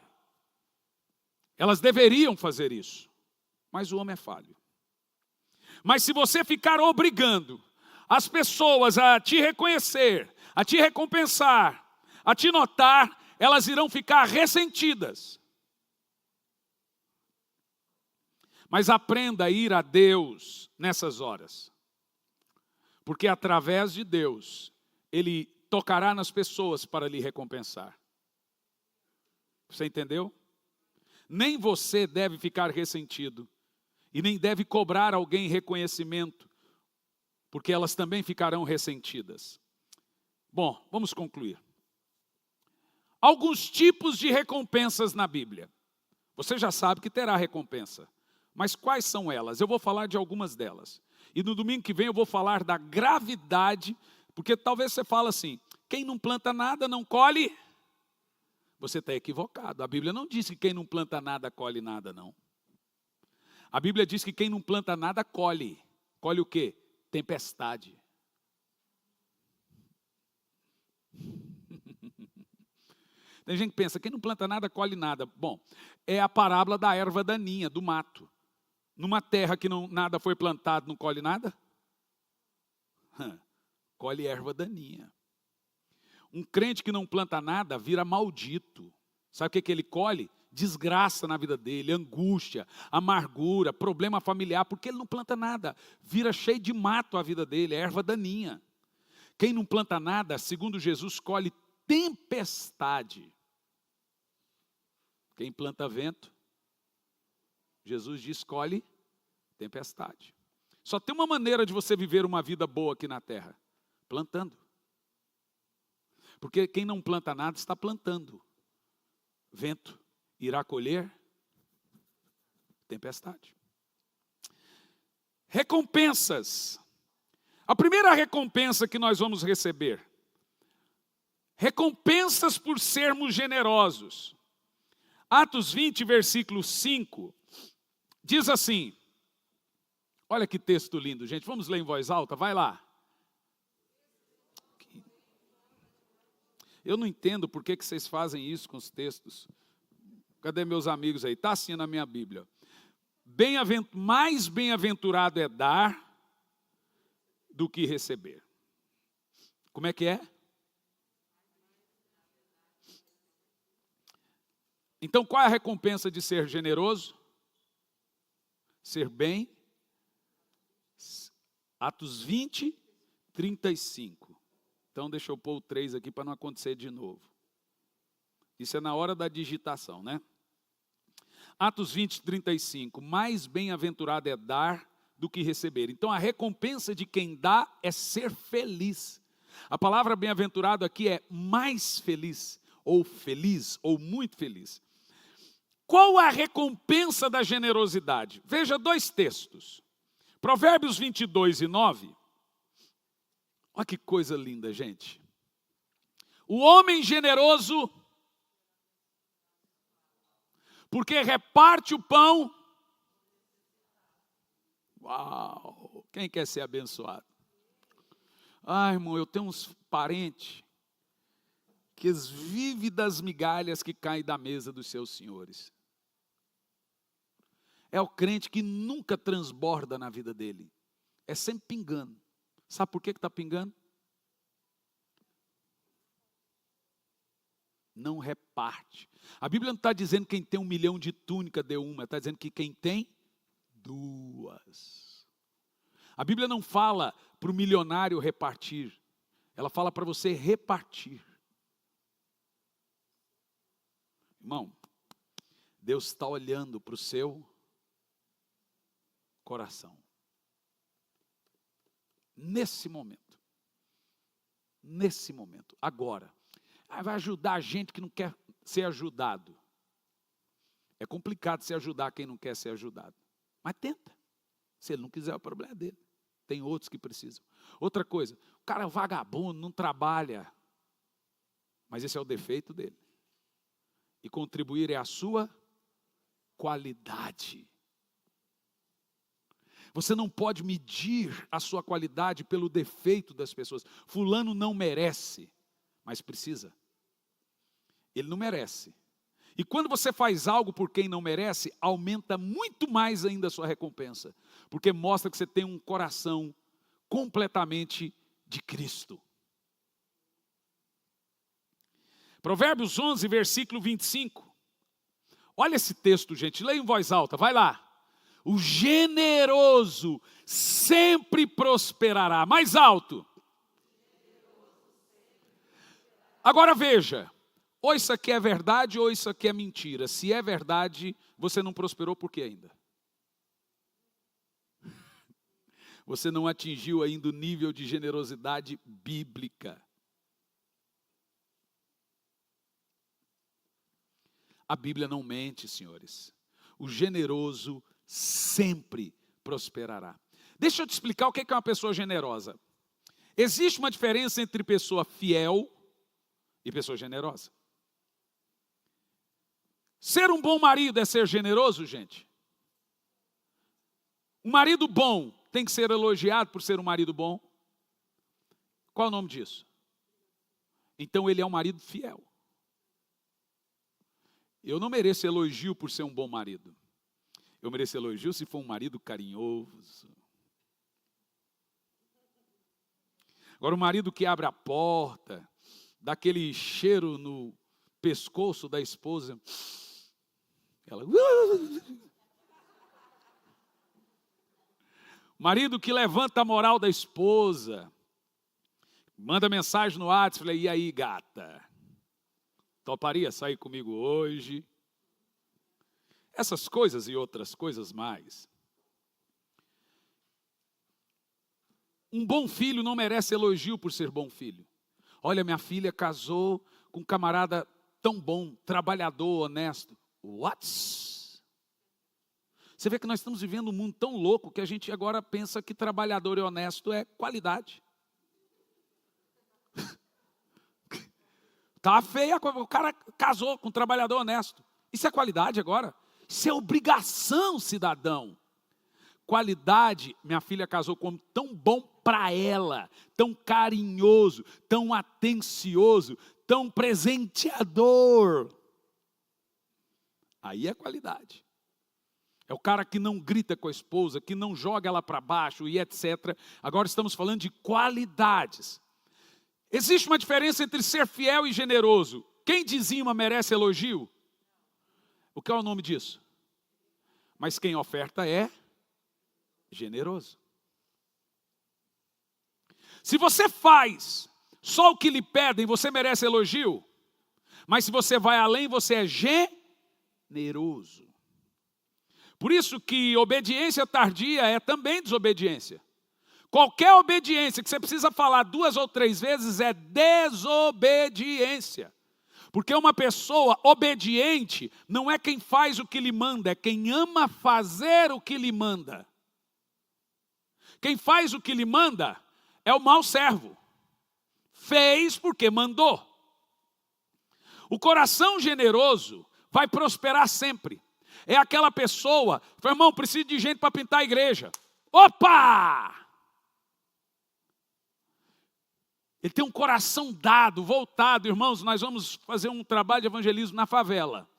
Elas deveriam fazer isso, mas o homem é falho. Mas se você ficar obrigando as pessoas a te reconhecer, a te recompensar, a te notar, elas irão ficar ressentidas. Mas aprenda a ir a Deus nessas horas. Porque através de Deus, Ele tocará nas pessoas para lhe recompensar. Você entendeu? Nem você deve ficar ressentido. E nem deve cobrar alguém reconhecimento. Porque elas também ficarão ressentidas. Bom, vamos concluir. Alguns tipos de recompensas na Bíblia. Você já sabe que terá recompensa. Mas quais são elas? Eu vou falar de algumas delas. E no domingo que vem eu vou falar da gravidade, porque talvez você fale assim, quem não planta nada não colhe. Você está equivocado. A Bíblia não diz que quem não planta nada colhe nada, não. A Bíblia diz que quem não planta nada colhe. Colhe o quê? Tempestade. Tem gente que pensa, quem não planta nada, colhe nada. Bom, é a parábola da erva daninha, do mato. Numa terra que nada foi plantado, não colhe nada? Colhe erva daninha. Um crente que não planta nada, vira maldito. Sabe o que ele colhe? Desgraça na vida dele, angústia, amargura, problema familiar, porque ele não planta nada. Vira cheio de mato a vida dele, é erva daninha. Quem não planta nada, segundo Jesus, colhe tempestade. Quem planta vento, Jesus diz, colhe tempestade. Só tem uma maneira de você viver uma vida boa aqui na terra. Plantando. Porque quem não planta nada está plantando. Vento irá colher tempestade. Recompensas. A primeira recompensa que nós vamos receber. Recompensas por sermos generosos. Atos 20, versículo 5, diz assim. Olha que texto lindo, gente. Vamos ler em voz alta? Vai lá. Eu não entendo por que vocês fazem isso com os textos. Cadê meus amigos aí? Está assim na minha Bíblia. Mais bem-aventurado é dar do que receber. Como é que é? Então, qual é a recompensa de ser generoso? Ser bem. Atos 20, 35. Então, deixa eu pôr o 3 aqui para não acontecer de novo. Isso é na hora da digitação, né? Atos 20, 35. Mais bem-aventurado é dar do que receber. Então, a recompensa de quem dá é ser feliz. A palavra bem-aventurado aqui é mais feliz, ou muito feliz. Qual a recompensa da generosidade? Veja 2 textos. Provérbios 22 e 9. Olha que coisa linda, gente. O homem generoso, porque reparte o pão. Uau! Quem quer ser abençoado? Ai, irmão, eu tenho uns parentes que eles vivem das migalhas que caem da mesa dos seus senhores. É o crente que nunca transborda na vida dele. É sempre pingando. Sabe por que está pingando? Não reparte. A Bíblia não está dizendo que quem tem 1 milhão de túnica dê uma. Está dizendo que quem tem 2. A Bíblia não fala para o milionário repartir. Ela fala para você repartir. Irmão, Deus está olhando para o seu coração. Nesse momento, agora, vai ajudar a gente que não quer ser ajudado. É complicado se ajudar quem não quer ser ajudado, mas tenta. Se ele não quiser, o problema é dele. Tem outros que precisam. Outra coisa, o cara é vagabundo, não trabalha, mas esse é o defeito dele. E contribuir é a sua qualidade. Você não pode medir a sua qualidade pelo defeito das pessoas. Fulano não merece, mas precisa. Ele não merece. E quando você faz algo por quem não merece, aumenta muito mais ainda a sua recompensa. Porque mostra que você tem um coração completamente de Cristo. Provérbios 11, versículo 25. Olha esse texto, gente. Leia em voz alta, vai lá. O generoso sempre prosperará. Mais alto. Agora veja, ou isso aqui é verdade ou isso aqui é mentira. Se é verdade, você não prosperou por quê ainda? Você não atingiu ainda o nível de generosidade bíblica. A Bíblia não mente, senhores. O generoso sempre prosperará. Deixa eu te explicar o que é uma pessoa generosa. Existe uma diferença entre pessoa fiel e pessoa generosa. Ser um bom marido é ser generoso, gente? Um marido bom tem que ser elogiado por ser um marido bom? Qual é o nome disso? Então ele é um marido fiel. Eu não mereço elogio por ser um bom marido. Eu mereço elogio se for um marido carinhoso. Agora, o marido que abre a porta, dá aquele cheiro no pescoço da esposa, ela... Marido que levanta a moral da esposa, manda mensagem no WhatsApp, falei, e aí, gata? Toparia sair comigo hoje? Essas coisas e outras coisas mais. Um bom filho não merece elogio por ser bom filho. Olha, minha filha casou com um camarada tão bom, trabalhador, honesto. What? Você vê que nós estamos vivendo um mundo tão louco que a gente agora pensa que trabalhador e honesto é qualidade. Tá feia, o cara casou com um trabalhador honesto. Isso é qualidade agora? Isso é obrigação, cidadão. Qualidade, minha filha casou com tão bom para ela, tão carinhoso, tão atencioso, tão presenteador. Aí é qualidade. É o cara que não grita com a esposa, que não joga ela para baixo e etc. Agora estamos falando de qualidades. Existe uma diferença entre ser fiel e generoso. Quem dizima merece elogio? O que é o nome disso? Mas quem oferta é generoso. Se você faz só o que lhe pedem, você merece elogio. Mas se você vai além, você é generoso. Por isso que obediência tardia é também desobediência. Qualquer obediência que você precisa falar 2 ou 3 vezes é desobediência. Porque uma pessoa obediente não é quem faz o que lhe manda, é quem ama fazer o que lhe manda. Quem faz o que lhe manda é o mau servo. Fez porque mandou. O coração generoso vai prosperar sempre. É aquela pessoa, irmão, preciso de gente para pintar a igreja. Opa! Ele tem um coração dado, voltado. Irmãos, nós vamos fazer um trabalho de evangelismo na favela.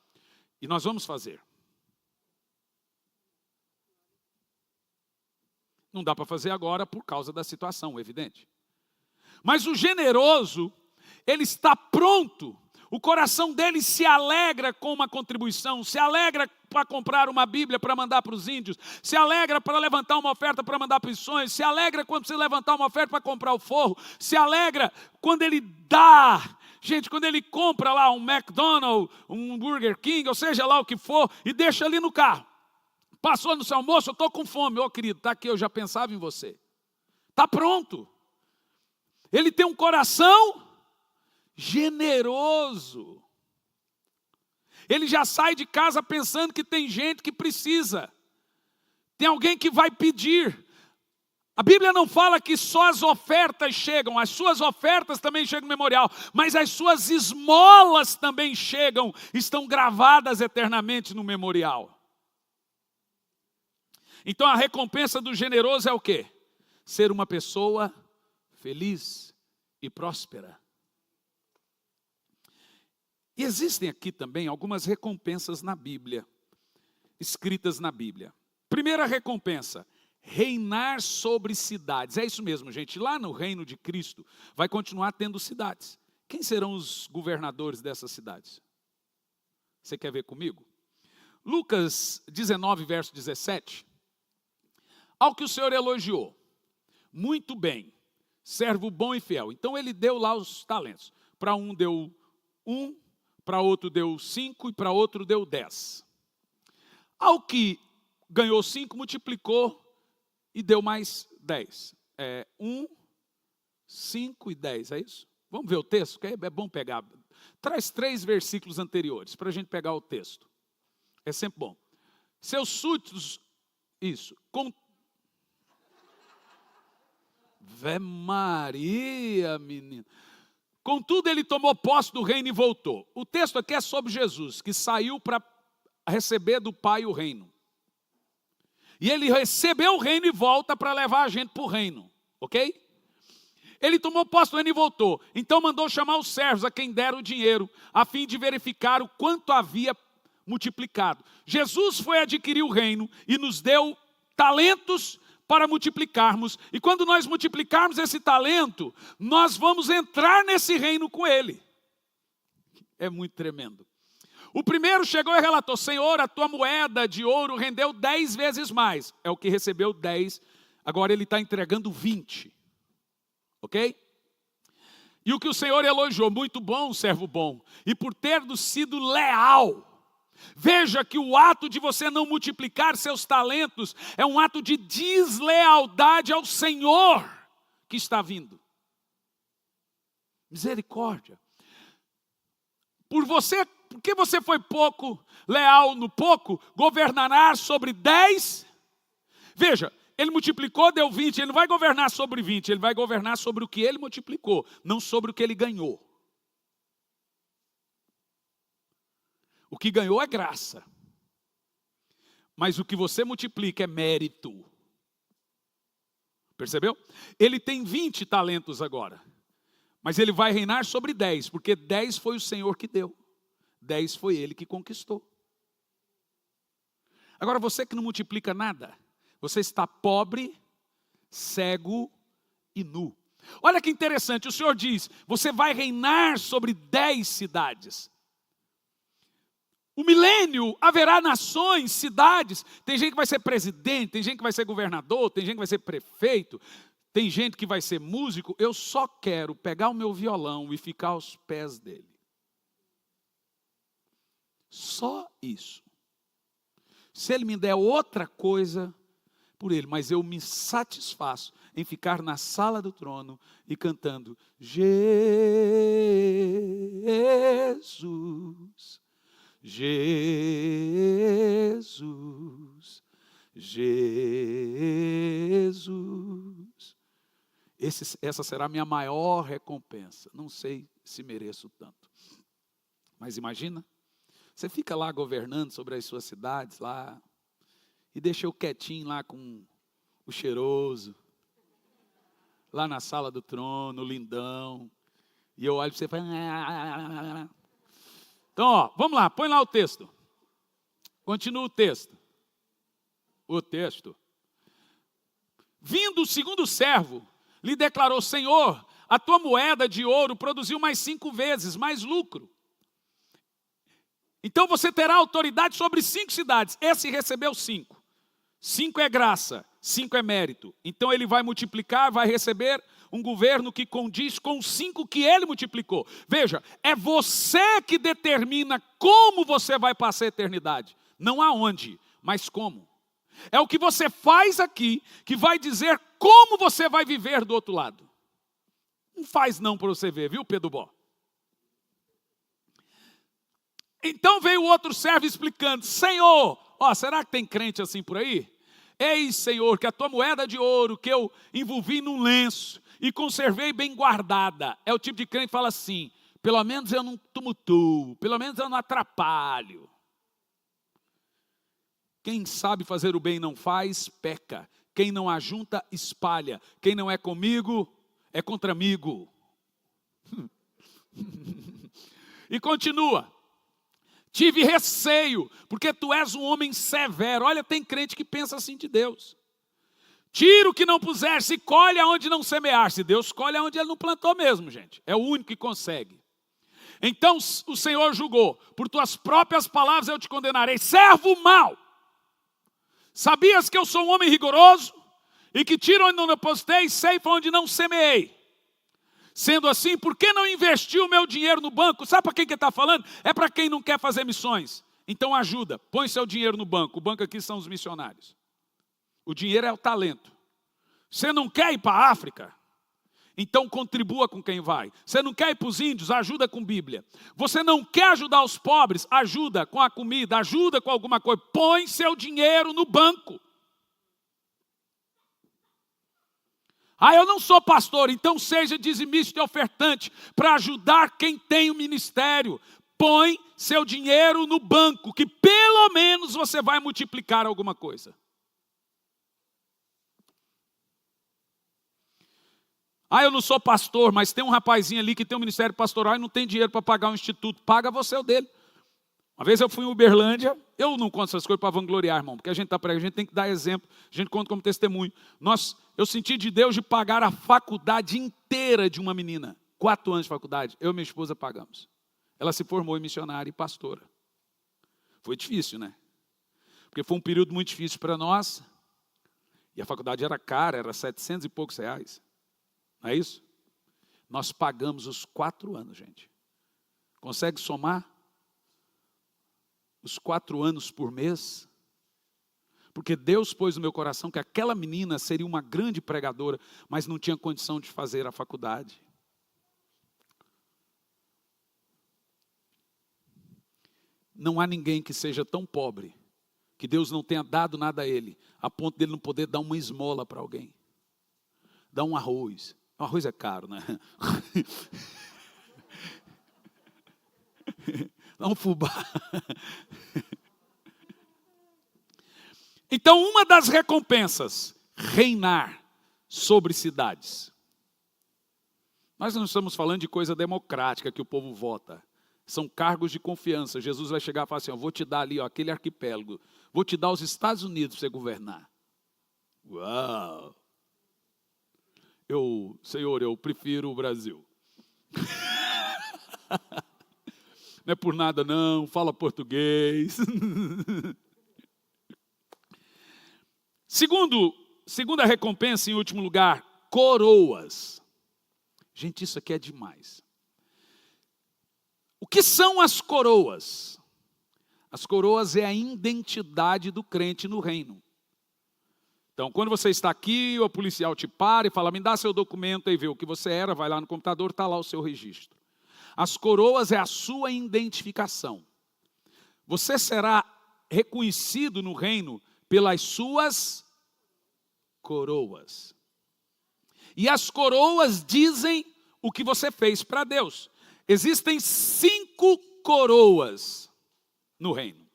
E nós vamos fazer. Não dá para fazer agora por causa da situação, evidente. Mas o generoso, ele está pronto. O coração dele se alegra com uma contribuição, se alegra para comprar uma Bíblia para mandar para os índios, se alegra para levantar uma oferta para mandar para os sonhos, se alegra quando você levantar uma oferta para comprar o forro, se alegra quando ele dá. Gente, quando ele compra lá um McDonald's, um Burger King, ou seja lá o que for, e deixa ali no carro. Passou no seu almoço, eu estou com fome. Ô querido, está aqui, eu já pensava em você. Está pronto. Ele tem um coração generoso. Ele já sai de casa pensando que tem gente que precisa. Tem alguém que vai pedir. A Bíblia não fala que só as ofertas chegam, as suas ofertas também chegam no memorial, mas as suas esmolas também chegam, estão gravadas eternamente no memorial. Então a recompensa do generoso é o quê? Ser uma pessoa feliz e próspera. E existem aqui também algumas recompensas na Bíblia, escritas na Bíblia. Primeira recompensa, reinar sobre cidades. É isso mesmo, gente. Lá no reino de Cristo vai continuar tendo cidades. Quem serão os governadores dessas cidades? Você quer ver comigo? Lucas 19, verso 17. Ao que o Senhor elogiou, muito bem, servo bom e fiel. Então ele deu lá os talentos. Para um deu 1, para outro deu 5 e para outro deu 10. Ao que ganhou 5, multiplicou e deu mais 10. 1, 5 e 10, é isso? Vamos ver o texto, que é bom pegar. Traz 3 versículos anteriores para a gente pegar o texto. É sempre bom. Seus súditos, isso, Vé Maria, menino. Contudo, ele tomou posse do reino e voltou. O texto aqui é sobre Jesus, que saiu para receber do Pai o reino. E ele recebeu o reino e volta para levar a gente para o reino. Ok? Ele tomou posse do reino e voltou. Então mandou chamar os servos a quem deram o dinheiro, a fim de verificar o quanto havia multiplicado. Jesus foi adquirir o reino e nos deu talentos para multiplicarmos. E quando nós multiplicarmos esse talento, nós vamos entrar nesse reino com ele. É muito tremendo. O primeiro chegou e relatou: Senhor, a tua moeda de ouro rendeu 10 vezes mais. É o que recebeu 10, agora ele está entregando 20. Ok? E o que o Senhor elogiou: muito bom, servo bom, e por ter sido leal. Veja que o ato de você não multiplicar seus talentos é um ato de deslealdade ao Senhor. que está vindo. Misericórdia. Porque você foi pouco leal no pouco, governarás sobre 10. Veja, ele multiplicou, deu 20, ele não vai governar sobre 20, ele vai governar sobre o que ele multiplicou, não sobre o que ele ganhou. O que ganhou é graça. Mas o que você multiplica é mérito. Percebeu? Ele tem 20 talentos agora. Mas ele vai reinar sobre 10, porque 10 foi o Senhor que deu. 10 foi ele que conquistou. Agora você que não multiplica nada, você está pobre, cego e nu. Olha que interessante, o Senhor diz, você vai reinar sobre 10 cidades. O milênio haverá nações, cidades, tem gente que vai ser presidente, tem gente que vai ser governador, tem gente que vai ser prefeito, tem gente que vai ser músico. Eu só quero pegar o meu violão e ficar aos pés dele. Só isso. Se ele me der outra coisa, por ele, mas eu me satisfaço em ficar na sala do trono e cantando Jesus, Jesus, Jesus. Essa será a minha maior recompensa. Não sei se mereço tanto. Mas imagina, você fica lá governando sobre as suas cidades lá, e deixa eu quietinho lá com o cheiroso, lá na sala do trono, lindão, e eu olho para você e falo... Então, ó, vamos lá, põe lá o texto. Continua o texto. O texto. Vindo o segundo servo, lhe declarou, Senhor, a tua moeda de ouro produziu mais 5 vezes, mais lucro. Então você terá autoridade sobre 5 cidades. Esse recebeu 5. 5 é graça, 5 é mérito. Então ele vai multiplicar, vai receber um governo que condiz com 5 que ele multiplicou. Veja, é você que determina como você vai passar a eternidade. Não aonde, mas como. É o que você faz aqui que vai dizer como você vai viver do outro lado. Não faz não para você ver, viu, Pedro Bó? Então veio o outro servo explicando, Senhor, ó, será que tem crente assim por aí? Eis, Senhor, que a tua moeda de ouro que eu envolvi num lenço e conservei bem guardada. É o tipo de crente que fala assim, pelo menos eu não tumultuo, pelo menos eu não atrapalho. Quem sabe fazer o bem e não faz, peca. Quem não ajunta, espalha. Quem não é comigo, é contra amigo. E continua. Tive receio, porque tu és um homem severo. Olha, tem crente que pensa assim de Deus. Tira o que não puseste e colhe aonde não semeaste. Deus colhe aonde ele não plantou mesmo, gente. É o único que consegue. Então o Senhor julgou, por tuas próprias palavras eu te condenarei. Servo mau! Sabias que eu sou um homem rigoroso? E que tiro onde não depositei e ceifa onde não semeei. Sendo assim, por que não investiu o meu dinheiro no banco? Sabe para quem que está falando? É para quem não quer fazer missões. Então ajuda, põe seu dinheiro no banco. O banco aqui são os missionários. O dinheiro é o talento. Você não quer ir para a África? Então contribua com quem vai. Você não quer ir para os índios? Ajuda com Bíblia. Você não quer ajudar os pobres? Ajuda com a comida, ajuda com alguma coisa. Põe seu dinheiro no banco. Ah, eu não sou pastor, então seja dizimista e ofertante para ajudar quem tem o ministério. Põe seu dinheiro no banco, que pelo menos você vai multiplicar alguma coisa. Ah, eu não sou pastor, mas tem um rapazinho ali que tem um ministério pastoral e não tem dinheiro para pagar um instituto. Paga você o dele. Uma vez eu fui em Uberlândia, eu não conto essas coisas para vangloriar, irmão, porque a gente está pregando, a gente tem que dar exemplo, a gente conta como testemunho. Eu senti de Deus de pagar a faculdade inteira de uma menina. 4 anos de faculdade, eu e minha esposa pagamos. Ela se formou em missionária e pastora. Foi difícil, né? Porque foi um período muito difícil para nós. E a faculdade era cara, era 700 e poucos reais. Não é isso? Nós pagamos os 4 anos, gente. Consegue somar? Os 4 anos por mês? Porque Deus pôs no meu coração que aquela menina seria uma grande pregadora, mas não tinha condição de fazer a faculdade. Não há ninguém que seja tão pobre, que Deus não tenha dado nada a ele, a ponto dele não poder dar uma esmola para alguém. Dar um arroz. O arroz é caro, né? Dá um fubá. Então, uma das recompensas, reinar sobre cidades. Nós não estamos falando de coisa democrática que o povo vota. São cargos de confiança. Jesus vai chegar e falar assim, vou te dar ali, aquele arquipélago. Vou te dar os Estados Unidos para você governar. Uau! Senhor, eu prefiro o Brasil. Não é por nada não, fala português. Segunda recompensa, em último lugar, coroas. Gente, isso aqui é demais. O que são as coroas? As coroas é a identidade do crente no reino. Então, quando você está aqui, o policial te para e fala, me dá seu documento e vê o que você era, vai lá no computador, está lá o seu registro. As coroas é a sua identificação. Você será reconhecido no reino pelas suas coroas. E as coroas dizem o que você fez para Deus. Existem 5 coroas no reino.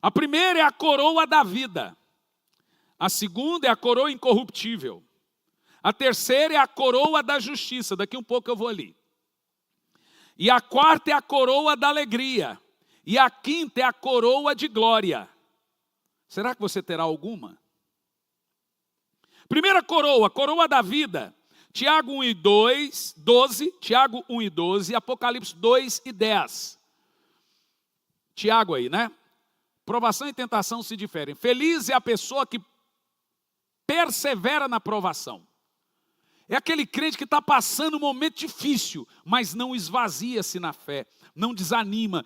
A primeira é a coroa da vida. A segunda é a coroa incorruptível. A terceira é a coroa da justiça. Daqui um pouco eu vou ali. E a quarta é a coroa da alegria. E a quinta é a coroa de glória. Será que você terá alguma? Primeira coroa, coroa da vida. Tiago 1 e 12, Tiago 1 e 12, Apocalipse 2 e 10. Tiago aí, né? Provação e tentação se diferem. Feliz é a pessoa que persevera na provação. É aquele crente que está passando um momento difícil, mas não esvazia-se na fé, não desanima.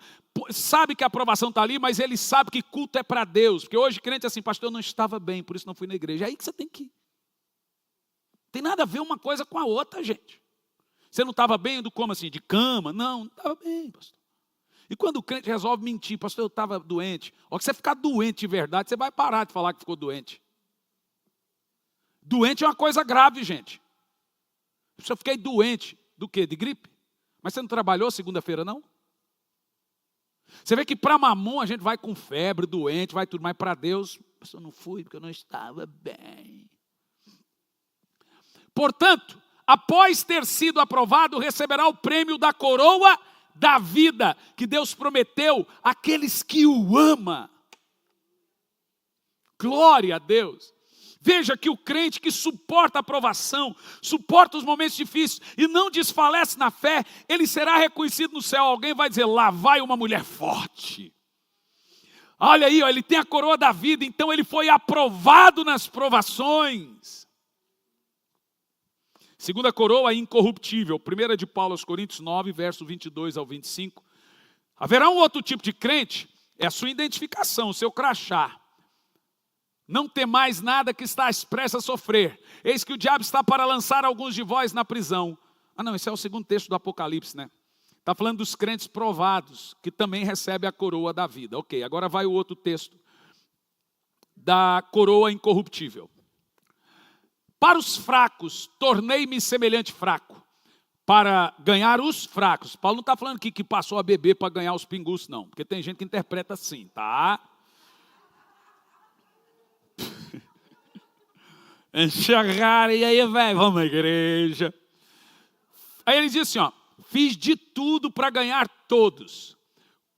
Sabe que a aprovação está ali, mas ele sabe que culto é para Deus. Porque hoje crente é assim, pastor, eu não estava bem, por isso não fui na igreja. É aí que você tem que ir. Tem nada a ver uma coisa com a outra, gente. Você não estava bem como assim? De cama? Não estava bem, pastor. E quando o crente resolve mentir, pastor, eu estava doente. Ó, que você ficar doente de verdade, você vai parar de falar que ficou doente. Doente é uma coisa grave, gente. Se eu fiquei doente, do quê? De gripe? Mas você não trabalhou segunda-feira, não? Você vê que para mamon a gente vai com febre, doente, vai tudo, mas para Deus, eu não fui porque eu não estava bem. Portanto, após ter sido aprovado, receberá o prêmio da coroa da vida, que Deus prometeu àqueles que o amam. Glória a Deus. Veja que o crente que suporta a provação, suporta os momentos difíceis e não desfalece na fé, ele será reconhecido no céu. Alguém vai dizer, lá vai uma mulher forte. Olha aí, ó, ele tem a coroa da vida, então ele foi aprovado nas provações. Segunda coroa incorruptível, 1 de Paulo aos Coríntios 9, verso 22 ao 25. Haverá um outro tipo de crente, é a sua identificação, o seu crachá. Não tem mais nada que está expresso a sofrer. Eis que o diabo está para lançar alguns de vós na prisão. Ah não, esse é o segundo texto do Apocalipse, né? Está falando dos crentes provados, que também recebem a coroa da vida. Ok, agora vai o outro texto, da coroa incorruptível. Para os fracos, tornei-me semelhante fraco, para ganhar os fracos. Paulo não está falando aqui que passou a beber para ganhar os pingus, não. Porque tem gente que interpreta assim, tá? Enxergar, e aí, velho, vamos à igreja. Aí ele diz assim, ó, fiz de tudo para ganhar todos,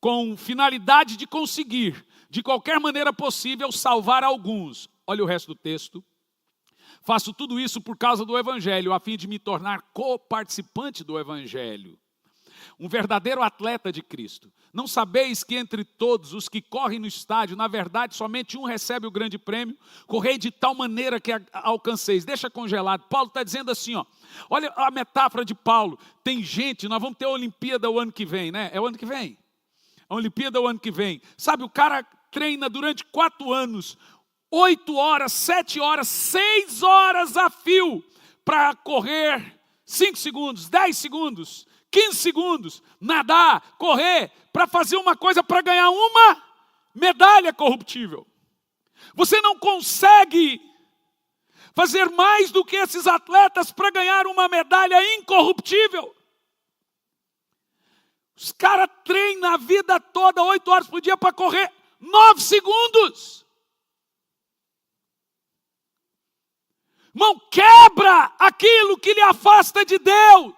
com finalidade de conseguir, de qualquer maneira possível, salvar alguns. Olha o resto do texto. Faço tudo isso por causa do Evangelho, a fim de me tornar coparticipante do Evangelho. Um verdadeiro atleta de Cristo. Não sabeis que entre todos os que correm no estádio, na verdade, somente um recebe o grande prêmio? Correi de tal maneira que alcanceis. Deixa congelado. Paulo está dizendo assim, ó. Olha a metáfora de Paulo. Tem gente, nós vamos ter a Olimpíada o ano que vem, né? É o ano que vem? A Olimpíada o ano que vem. Sabe, o cara treina durante 4 anos, 8 horas, 7 horas, 6 horas a fio, para correr 5 segundos, 10 segundos, 15 segundos, nadar, correr, para fazer uma coisa, para ganhar uma medalha corruptível. Você não consegue fazer mais do que esses atletas para ganhar uma medalha incorruptível. Os caras treinam a vida toda, 8 horas por dia, para correr 9 segundos. Irmão, quebra aquilo que lhe afasta de Deus.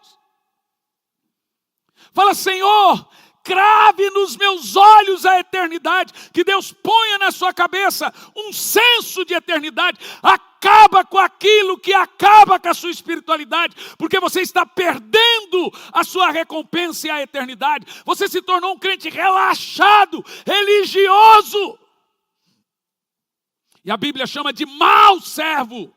Fala, Senhor, crave nos meus olhos a eternidade. Que Deus ponha na sua cabeça um senso de eternidade. Acaba com aquilo que acaba com a sua espiritualidade, porque você está perdendo a sua recompensa e a eternidade. Você se tornou um crente relaxado, religioso. E a Bíblia chama de mau servo.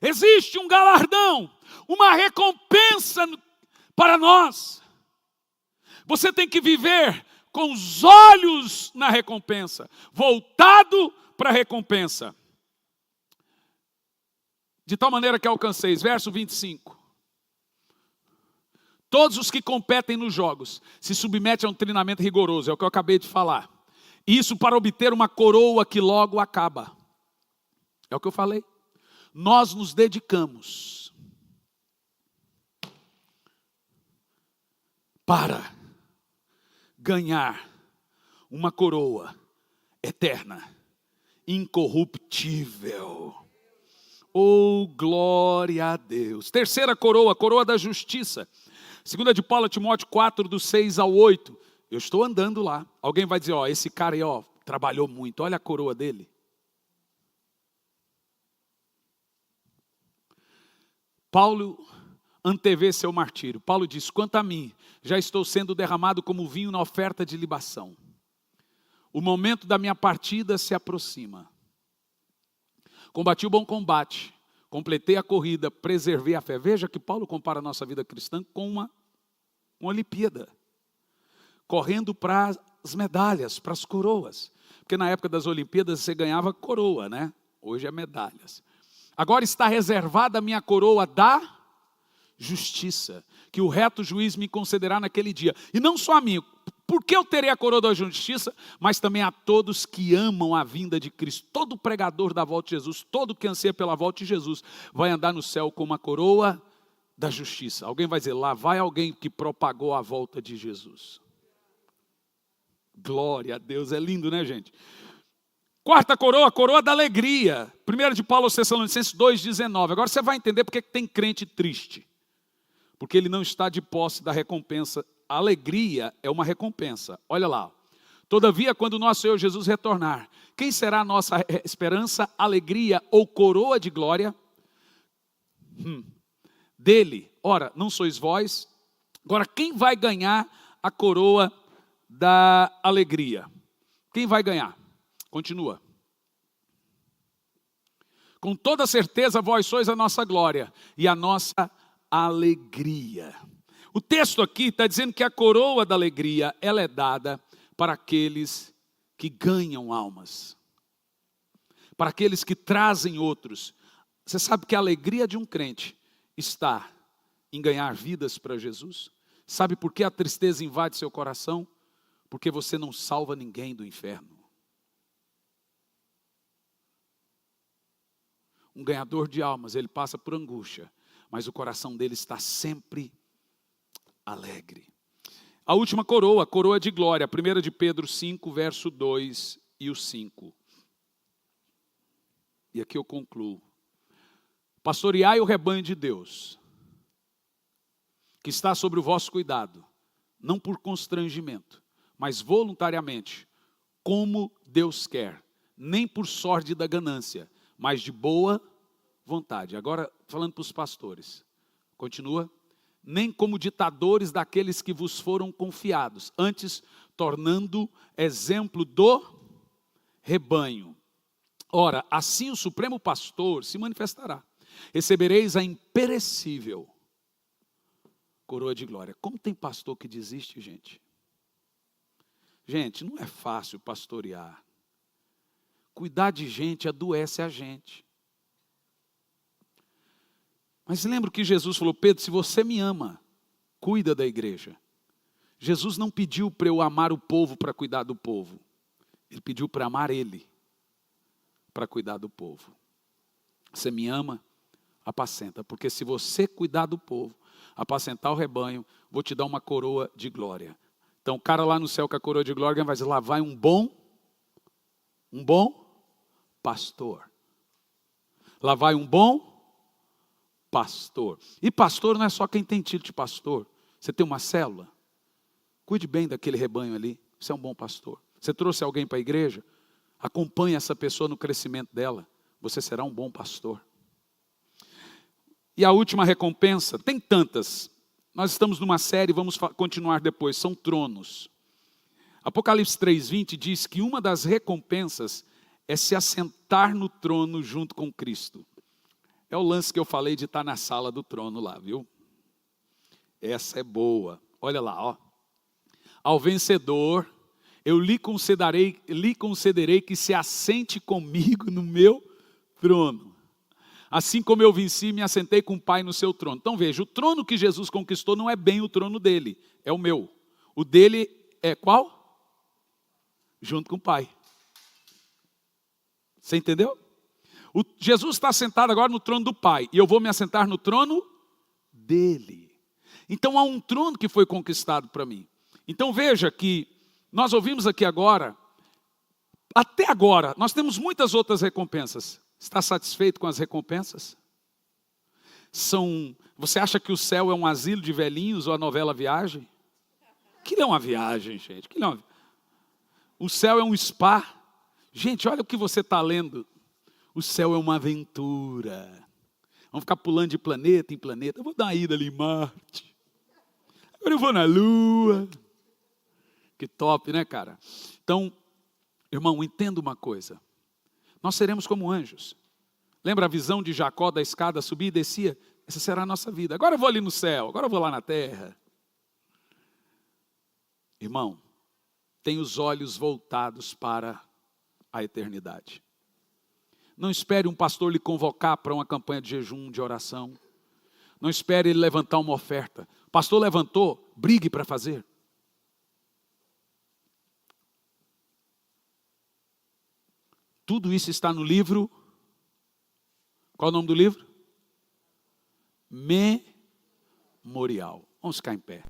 Existe um galardão, uma recompensa para nós. Você tem que viver com os olhos na recompensa, voltado para a recompensa. De tal maneira que alcanceis, verso 25. Todos os que competem nos jogos se submetem a um treinamento rigoroso, é o que eu acabei de falar. Isso para obter uma coroa que logo acaba. É o que eu falei. Nós nos dedicamos para ganhar uma coroa eterna, incorruptível. Oh, glória a Deus. Terceira coroa, coroa da justiça. 2 de Paulo a Timóteo 4, do 6 ao 8. Eu estou andando lá. Alguém vai dizer, ó, esse cara aí, ó, trabalhou muito. Olha a coroa dele. Paulo antevê seu martírio. Paulo diz, quanto a mim, já estou sendo derramado como vinho na oferta de libação. O momento da minha partida se aproxima. Combati o bom combate, completei a corrida, preservei a fé. Veja que Paulo compara a nossa vida cristã com uma Olimpíada. Correndo para as medalhas, para as coroas. Porque na época das Olimpíadas você ganhava coroa, né? Hoje é medalhas. Agora está reservada a minha coroa da justiça, que o reto juiz me concederá naquele dia. E não só a mim, porque eu terei a coroa da justiça, mas também a todos que amam a vinda de Cristo. Todo pregador da volta de Jesus, todo que anseia pela volta de Jesus, vai andar no céu com uma coroa da justiça. Alguém vai dizer, lá vai alguém que propagou a volta de Jesus. Glória a Deus, é lindo, né, gente? Quarta coroa, coroa da alegria. 1 de Paulo aos Tessalonicenses 2,19. Agora você vai entender porque tem crente triste. Porque ele não está de posse da recompensa. A alegria é uma recompensa. Olha lá. Todavia, quando o nosso Senhor Jesus retornar, quem será a nossa esperança, alegria ou coroa de glória? Dele. Ora, não sois vós. Agora, quem vai ganhar a coroa da alegria? Quem vai ganhar? Continua. Com toda certeza vós sois a nossa glória e a nossa alegria. O texto aqui está dizendo que a coroa da alegria, ela é dada para aqueles que ganham almas. Para aqueles que trazem outros. Você sabe que a alegria de um crente está em ganhar vidas para Jesus? Sabe por que a tristeza invade seu coração? Porque você não salva ninguém do inferno. Um ganhador de almas, ele passa por angústia, mas o coração dele está sempre alegre. A última coroa, a coroa de glória, 1 de Pedro 5, verso 2 e o 5. E aqui eu concluo. Pastoreai o rebanho de Deus, que está sobre o vosso cuidado, não por constrangimento, mas voluntariamente, como Deus quer, nem por sorte da ganância, mas de boa vontade. Agora, falando para os pastores, continua. Nem como ditadores daqueles que vos foram confiados, antes tornando exemplo do rebanho. Ora, assim o Supremo Pastor se manifestará. Recebereis a imperecível coroa de glória. Como tem pastor que desiste, gente? Gente, não é fácil pastorear. Cuidar de gente adoece a gente. Mas lembra que Jesus falou: Pedro, se você me ama, cuida da igreja. Jesus não pediu para eu amar o povo para cuidar do povo. Ele pediu para amar Ele, para cuidar do povo. Você me ama? Apacenta. Porque se você cuidar do povo, apacentar o rebanho, vou te dar uma coroa de glória. Então o cara lá no céu com a coroa de glória vai dizer: lá vai um bom pastor. Lá vai um bom pastor. E pastor não é só quem tem título de pastor. Você tem uma célula? Cuide bem daquele rebanho ali. Você é um bom pastor. Você trouxe alguém para a igreja? Acompanhe essa pessoa no crescimento dela. Você será um bom pastor. E a última recompensa, tem tantas. Nós estamos numa série, vamos continuar depois, são tronos. Apocalipse 3:20 diz que uma das recompensas é se assentar no trono junto com Cristo. É o lance que eu falei de estar na sala do trono lá, viu? Essa é boa. Olha lá, ó. Ao vencedor, eu lhe concederei que se assente comigo no meu trono. Assim como eu venci e me assentei com o Pai no seu trono. Então veja, o trono que Jesus conquistou não é bem o trono dele, é o meu. O dele é qual? Junto com o Pai. Você entendeu? Jesus está sentado agora no trono do Pai, e eu vou me assentar no trono dele. Então há um trono que foi conquistado para mim. Então veja que nós ouvimos aqui agora, até agora, nós temos muitas outras recompensas. Está satisfeito com as recompensas? Você acha que o céu é um asilo de velhinhos ou a novela Viagem? Aquilo é uma viagem, gente. O céu é um spa. Gente, olha o que você está lendo. O céu é uma aventura. Vamos ficar pulando de planeta em planeta. Eu vou dar uma ida ali em Marte. Agora eu vou na Lua. Que top, né, cara? Então, irmão, entenda uma coisa. Nós seremos como anjos. Lembra a visão de Jacó da escada, subia e descia? Essa será a nossa vida. Agora eu vou ali no céu, agora eu vou lá na terra. Irmão, tenha os olhos voltados para a eternidade. Não espere um pastor lhe convocar para uma campanha de jejum, de oração. Não espere ele levantar uma oferta. O pastor levantou, brigue para fazer. Tudo isso está no livro. Qual é o nome do livro? Memorial. Vamos ficar em pé.